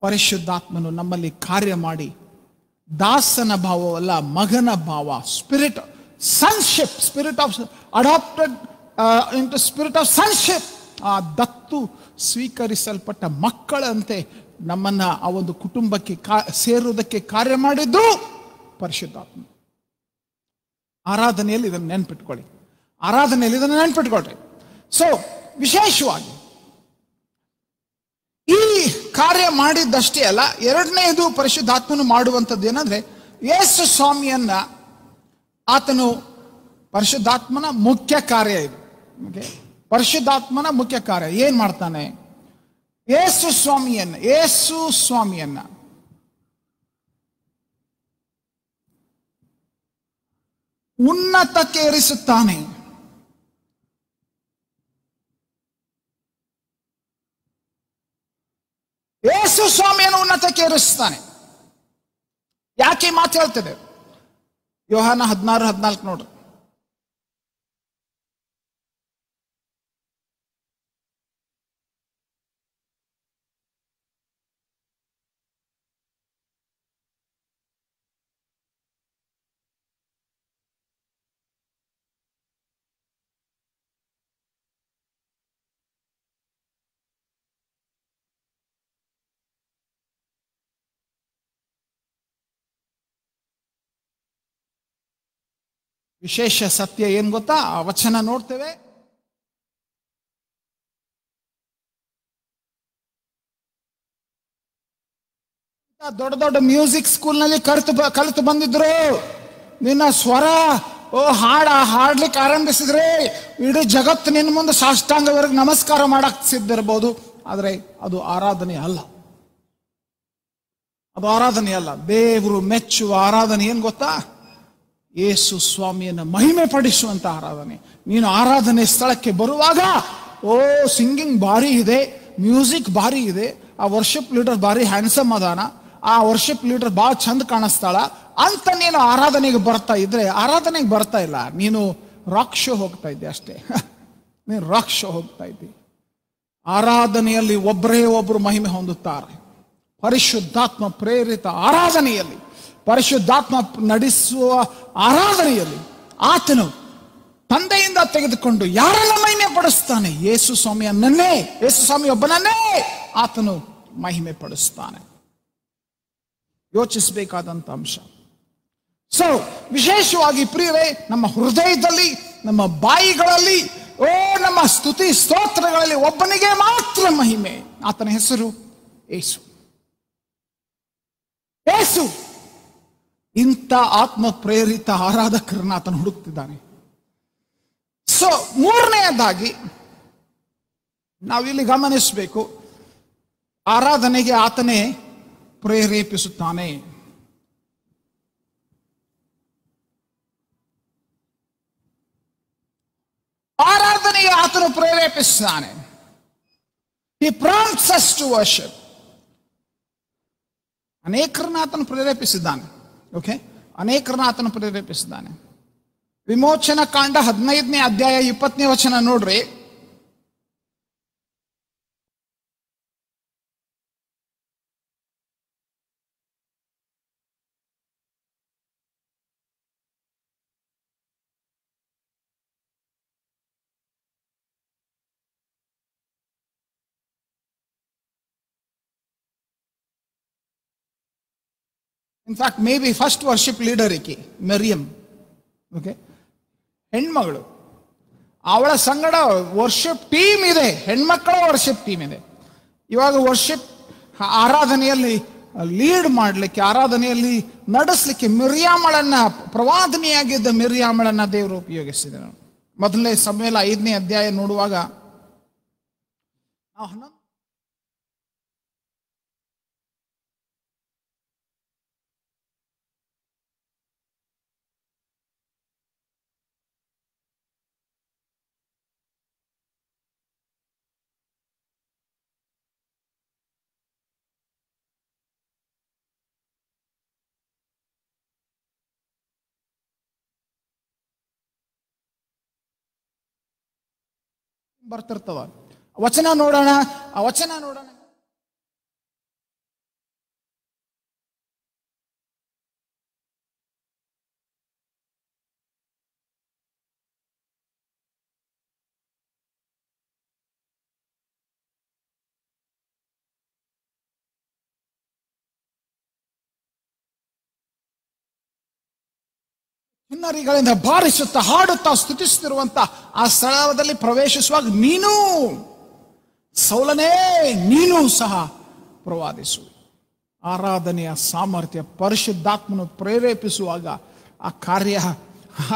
ಪರಿಶುದ್ಧಾತ್ಮನು ನಮ್ಮಲ್ಲಿ ಕಾರ್ಯ ಮಾಡಿ ದಾಸನ ಭಾವವಲ್ಲ, ಮಗನ ಭಾವ, spirit of adopted into spirit of sonship, ಆ ದತ್ತು ಸ್ವೀಕರಿಸಲ್ಪಟ್ಟ ಮಕ್ಕಳಂತೆ ನಮ್ಮನ್ನ ಆ ಒಂದು ಕುಟುಂಬಕ್ಕೆ ಸೇರುವುದಕ್ಕೆ ಕಾರ್ಯ ಮಾಡಿದ್ದು ಪರಿಶುದ್ಧಾತ್ಮ. ಆರಾಧನೆಯಲ್ಲಿ ಇದನ್ನು ನೆನ್ಪಿಟ್ಕೊಳ್ಳಿ. ಸೊ ವಿಶೇಷವಾಗಿ ಈ ಕಾರ್ಯ ಮಾಡಿದ್ದಷ್ಟೇ ಅಲ್ಲ, ಎರಡನೇದು ಪರಿಶುದ್ಧಾತ್ಮನು ಮಾಡುವಂಥದ್ದು ಏನಂದ್ರೆ, ಯೇಸು ಸ್ವಾಮಿಯನ್ನ ಆತನು, ಪರಿಶುದ್ಧಾತ್ಮನ ಮುಖ್ಯ ಕಾರ್ಯ ಇದು. ಪರಿಶುದ್ಧಾತ್ಮನ ಮುಖ್ಯ ಕಾರ್ಯ ಏನ್ ಮಾಡ್ತಾನೆ? ಯೇಸು ಸ್ವಾಮಿಯನ್ನ ಉನ್ನತಕ್ಕೆ ಏರಿಸುತ್ತಾನೆ. ಯೇಸು ಸ್ವಾಮಿಯನ್ನು ಉನ್ನತಕ್ಕೆ ಏರಿಸುತ್ತಾನೆ. ಯಾಕೆ ಮಾತು ಹೇಳ್ತದೆ? ಯೋಹಾನ 16:14 ನೋಡ್ರಿ. ವಿಶೇಷ ಸತ್ಯ ಏನ್ ಗೊತ್ತಾ? ಆ ವಚನ ನೋಡ್ತೇವೆ. ದೊಡ್ಡ ದೊಡ್ಡ ಮ್ಯೂಸಿಕ್ ಸ್ಕೂಲ್ನಲ್ಲಿ ಕಲಿತು ಬಂದಿದ್ರು. ನಿನ್ನ ಸ್ವರ ಹಾಡ್ಲಿಕ್ಕೆ ಆರಂಭಿಸಿದ್ರೆ ಇಡೀ ಜಗತ್ತು ನಿನ್ನ ಮುಂದೆ ಸಾಷ್ಟಾಂಗವರೆಗೆ ನಮಸ್ಕಾರ ಮಾಡಕ್ ಸಿದ್ಧಿರಬಹುದು. ಆದರೆ ಅದು ಆರಾಧನೆ ಅಲ್ಲ. ಅದು ಆರಾಧನೆ ಅಲ್ಲ. ದೇವರು ಮೆಚ್ಚುವ ಆರಾಧನೆ ಏನ್ ಗೊತ್ತಾ? ಯೇಸು ಸ್ವಾಮಿಯನ್ನು ಮಹಿಮೆ ಪಡಿಸುವಂತ ಆರಾಧನೆ. ನೀನು ಆರಾಧನೆ ಸ್ಥಳಕ್ಕೆ ಬರುವಾಗ, ಓ ಸಿಂಗಿಂಗ್ ಭಾರಿ ಇದೆ, ಮ್ಯೂಸಿಕ್ ಭಾರಿ ಇದೆ, ಆ ವರ್ಷಿಪ್ ಲೀಡರ್ ಭಾರಿ ಹ್ಯಾಂಡ್ಸಮ್ ಅದಾನ, ಆ ವರ್ಷಿಪ್ ಲೀಡರ್ ಬಹಳ ಚಂದ ಕಾಣಿಸ್ತಾಳ ಅಂತ ನೀನು ಆರಾಧನೆಗೆ ಬರ್ತಾ ಇದ್ರೆ ಆರಾಧನೆಗೆ ಬರ್ತಾ ಇಲ್ಲ, ನೀನು ರಾಕ್ ಶೋ ಹೋಗ್ತಾ ಇದ್ದೆ ಅಷ್ಟೇ. ನೀನು ರಾಕ್ ಶೋ ಹೋಗ್ತಾ ಇದ್ದಿ. ಆರಾಧನೆಯಲ್ಲಿ ಒಬ್ಬರೇ ಒಬ್ಬರು ಮಹಿಮೆ ಹೊಂದುತ್ತಾರೆ. ಪರಿಶುದ್ಧಾತ್ಮ ಪ್ರೇರಿತ ಆರಾಧನೆಯಲ್ಲಿ, ಪರಿಶುದ್ಧಾತ್ಮ ನಡೆಸುವ ಆರಾಧನೆಯಲ್ಲಿ ಆತನು ತಂದೆಯಿಂದ ತೆಗೆದುಕೊಂಡು ಯಾರೆಲ್ಲ ಮಹಿಮೆ ಪಡಿಸ್ತಾನೆ? ಯೇಸು ಸ್ವಾಮಿಯನ್ನೇ, ಯೇಸು ಸ್ವಾಮಿ ಒಬ್ಬನನ್ನೇ ಆತನು ಮಹಿಮೆ ಪಡಿಸ್ತಾನೆ. ಯೋಚಿಸಬೇಕಾದಂತ ಅಂಶ. ಸೊ ವಿಶೇಷವಾಗಿ ಪ್ರಿಯರೇ, ನಮ್ಮ ಹೃದಯದಲ್ಲಿ, ನಮ್ಮ ಬಾಯಿಗಳಲ್ಲಿ, ನಮ್ಮ ಸ್ತುತಿ ಸ್ತೋತ್ರಗಳಲ್ಲಿ ಒಬ್ಬನಿಗೆ ಮಾತ್ರ ಮಹಿಮೆ. ಆತನ ಹೆಸರು ಯೇಸು. ಯೇಸು ಇಂಥ ಆತ್ಮ ಪ್ರೇರಿತ ಆರಾಧಕರನ್ನ ಆತನು ಹುಡುಕ್ತಿದ್ದಾನೆ. ಸೊ ಮೂರನೆಯದಾಗಿ ನಾವಿಲ್ಲಿ ಗಮನಿಸಬೇಕು, ಆರಾಧನೆಗೆ ಆತನೇ ಪ್ರೇರೇಪಿಸುತ್ತಾನೆ. ಆರಾಧನೆಗೆ ಆತನು ಪ್ರೇರೇಪಿಸುತ್ತಾನೆ. He prompts us to worship. ಅನೇಕರನ್ನ ಆತನು ಪ್ರೇರೇಪಿಸಿದ್ದಾನೆ. ಓಕೆ, ಅನೇಕರನ್ನ ಆತನು ಪ್ರೇರೇಪಿಸಿದ್ದಾನೆ. ವಿಮೋಚನ ಕಾಂಡ 15ನೇ ಅಧ್ಯಾಯ 20ನೇ ವಚನ ನೋಡ್ರಿ. In fact may be first worship leader ಈಕೆ ಮೆರಿಯಂ. ಓಕೆ, ಹೆಣ್ಮಗಳು. ಅವಳ ಸಂಗಡ ವರ್ಷಿಪ್ ಟೀಮ್ ಇದೆ, ಹೆಣ್ಮಕ್ಕಳ ವರ್ಷಿಪ್ ಟೀಮ್ ಇದೆ. ಇವಾಗ ವರ್ಷಿಪ್ ಆರಾಧನೆಯಲ್ಲಿ ಲೀಡ್ ಮಾಡಲಿಕ್ಕೆ, ಆರಾಧನೆಯಲ್ಲಿ ನಡೆಸಲಿಕ್ಕೆ ಮಿರ್ಯಾಮಳನ್ನ, ಪ್ರವಾದನೆಯಾಗಿದ್ದ ಮಿರ್ಯಾಮಳನ್ನ ದೇವರು ಉಪಯೋಗಿಸಿದರು. ಮೊದಲನೇ ಸಮುವೇಲ 5ನೇ ಅಧ್ಯಾಯ ನೋಡುವಾಗ ನಾವು ಬರ್ತಿರ್ತವ. ವಚನ ನೋಡೋಣ, ಆ ವಚನ ನೋಡೋಣ. ಕಿನ್ನರಿಗಳಿಂದ ಬಾರಿಸುತ್ತಾ ಹಾಡುತ್ತಾ ಸ್ತುತಿಸುತ್ತಿರುವಂತ ಆ ಸ್ಥಳದಲ್ಲಿ ಪ್ರವೇಶಿಸುವಾಗ ನೀನು ಸೌಲನೇ, ನೀನು ಸಹ ಪ್ರವಾದಿಸು. ಆರಾಧನೆಯ ಸಾಮರ್ಥ್ಯ ಪರಿಶುದ್ಧಾತ್ಮನು ಪ್ರೇರೇಪಿಸುವಾಗ ಆ ಕಾರ್ಯ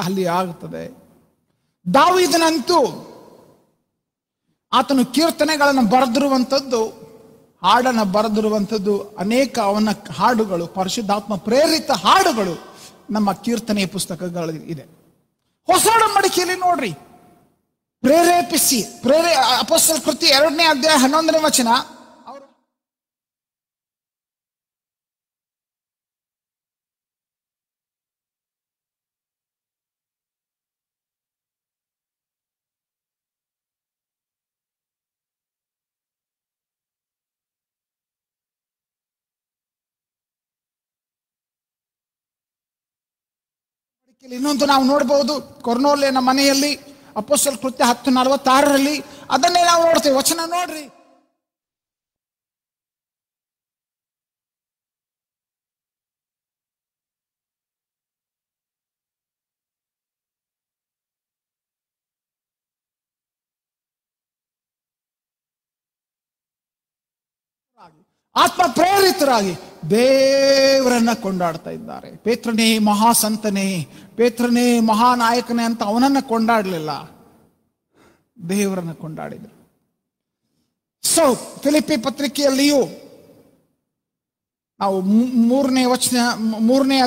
ಅಲ್ಲಿ ಆಗುತ್ತದೆ. ದಾವೀದನಂತೂ ಆತನು ಕೀರ್ತನೆಗಳನ್ನು ಬರೆದಿರುವಂಥದ್ದು, ಹಾಡನ್ನು ಬರೆದಿರುವಂಥದ್ದು ಅನೇಕ ಅವನ ಹಾಡುಗಳು, ಪರಿಶುದ್ಧಾತ್ಮ ಪ್ರೇರಿತ ಹಾಡುಗಳು ನಮ್ಮ ಕೀರ್ತನೆಯ ಪುಸ್ತಕಗಳು ಇದೆ. ಹೊಸ ಒಡಂಬಡಿಕೆಯಲ್ಲಿ ನೋಡ್ರಿ, ಪ್ರೇರೇಪಿಸಿ ಅಪೊಸ್ತಲ ಕೃತ್ಯ 2ನೇ ಅಧ್ಯಾಯ 11ನೇ ವಚನ, ಅವರು ಇನ್ನೊಂದು ನಾವು ನೋಡಬಹುದು, ಕೊರ್ನೇಲ್ಯನ ಮನೆಯಲ್ಲಿ ಅಪೊಸ್ತಲ ಕೃತ್ಯ 10:46 ಅದನ್ನೇ ನಾವು ನೋಡ್ತೇವೆ. ವಚನ ನೋಡ್ರಿ. ಆತ್ಮ ಪ್ರೇರಿತರಾಗಿ ದೇವರನ್ನ ಕೊಂಡಾಡ್ತಾ ಇದ್ದಾರೆ. ಪೇತ್ರನೇ ಮಹಾಸಂತನೇ, ಪೇತ್ರನೇ ಮಹಾನಾಯಕನೇ ಅಂತ ಅವನನ್ನ ಕೊಂಡಾಡಲಿಲ್ಲ, ದೇವರನ್ನ ಕೊಂಡಾಡಿದ್ರು. ಸೊ ಫಿಲಿಪ್ಪಿ ಪತ್ರಿಕೆಯಲ್ಲಿಯೂ ನಾವು ಮೂರನೇ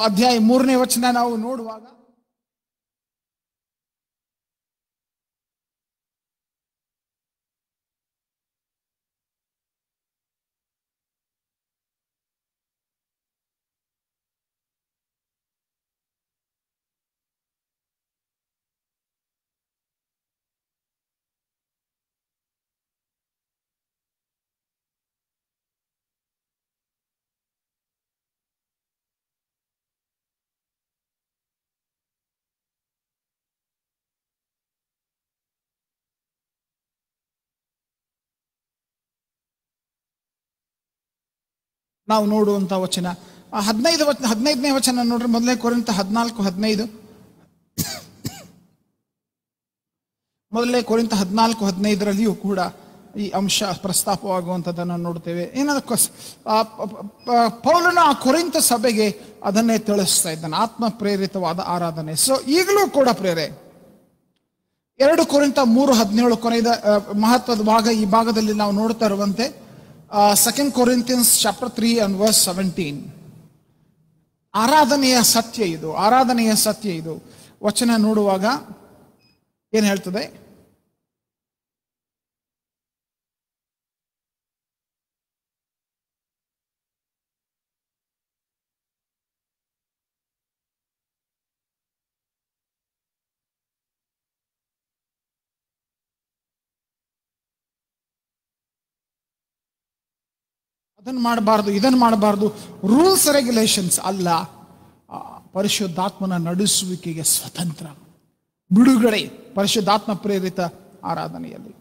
ಅಧ್ಯಾಯ 3ನೇ ವಚನ ನಾವು ನೋಡುವಾಗ ನಾವು ನೋಡುವಂಥ ವಚನ 15ನೇ ವಚನ ನೋಡ್ರಿ. ಮೊದಲನೇ ಕೊರಿಂಥ 14:15. ಮೊದಲನೇ ಕೊರಿಂಥ 14:15ರಲ್ಲಿಯೂ ಕೂಡ ಈ ಅಂಶ ಪ್ರಸ್ತಾಪವಾಗುವಂಥದ್ದನ್ನು ನೋಡ್ತೇವೆ. ಏನಾದ್ರು ಪೌಲನು ಆ ಕೊರಿಂಥ ಸಭೆಗೆ ಅದನ್ನೇ ತಿಳಿಸ್ತಾ ಇದ್ದಾನೆ, ಆತ್ಮ ಪ್ರೇರಿತವಾದ ಆರಾಧನೆ. ಸೊ ಈಗಲೂ ಕೂಡ ಪ್ರೇರೆ 2 ಕೊರಿಂಥ 3:17 ಕೊನೆಯ ಮಹತ್ವದ ಭಾಗ. ಈ ಭಾಗದಲ್ಲಿ ನಾವು ನೋಡ್ತಾ ಇರುವಂತೆ 2 Corinthians chapter 3 and verse 17. ಆರಾಧನೆಯ ಸತ್ಯ ಇದು, ಆರಾಧನೆಯ ಸತ್ಯ ಇದು. ವಚನ ನೋಡುವಾಗ ಏನ್ ಹೇಳ್ತದೆ? ಅದನ್ನು ಮಾಡಬಾರ್ದು, ಇದನ್ನು ಮಾಡಬಾರ್ದು, ರೂಲ್ಸ್ ರೆಗ್ಯುಲೇಷನ್ಸ್ ಅಲ್ಲ. ಪರಿಶುದ್ಧಾತ್ಮನ ನಡೆಸುವಿಕೆಗೆ ಸ್ವತಂತ್ರ ಬಿಡುಗಡೆ ಪರಿಶುದ್ಧಾತ್ಮ ಪ್ರೇರಿತ ಆರಾಧನೆಯಲ್ಲಿ.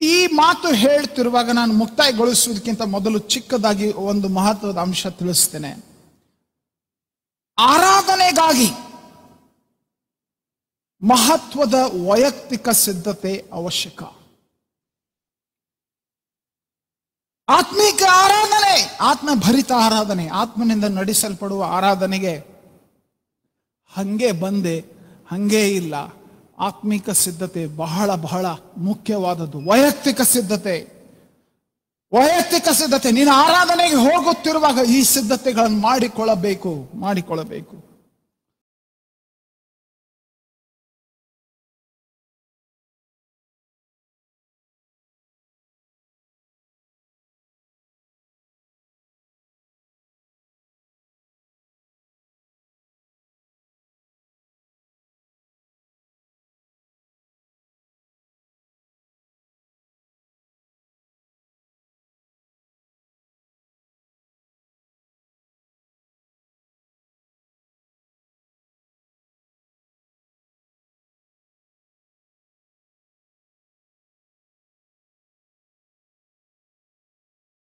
ಈ ಮಾತು ಹೇಳ್ತಿರುವಾಗ ನಾನು ಮುಕ್ತಾಯಗೊಳಿಸುವುದಕ್ಕಿಂತ ಮೊದಲು ಚಿಕ್ಕದಾಗಿ ಒಂದು ಮಹತ್ವದ ಅಂಶ ತಿಳಿಸ್ತೇನೆ. ಆರಾಧನೆಗಾಗಿ ಮಹತ್ವದ ವೈಯಕ್ತಿಕ ಸಿದ್ಧತೆ ಅವಶ್ಯಕ. ಆತ್ಮಿಕ ಆರಾಧನೆ, ಆತ್ಮಭರಿತ ಆರಾಧನೆ, ಆತ್ಮನಿಂದ ನಡೆಸಲ್ಪಡುವ ಆರಾಧನೆಗೆ ಹಂಗೆ ಬಂದೆ ಹಂಗೆ ಇಲ್ಲ. ಆತ್ಮಿಕ ಸಿದ್ಧತೆ ಬಹಳ ಬಹಳ ಮುಖ್ಯವಾದದ್ದು. ವೈಯಕ್ತಿಕ ಸಿದ್ಧತೆ, ನೀನು ಆರಾಧನೆಗೆ ಹೋಗುತ್ತಿರುವಾಗ ಈ ಸಿದ್ಧತೆಗಳನ್ನು ಮಾಡಿಕೊಳ್ಳಬೇಕು.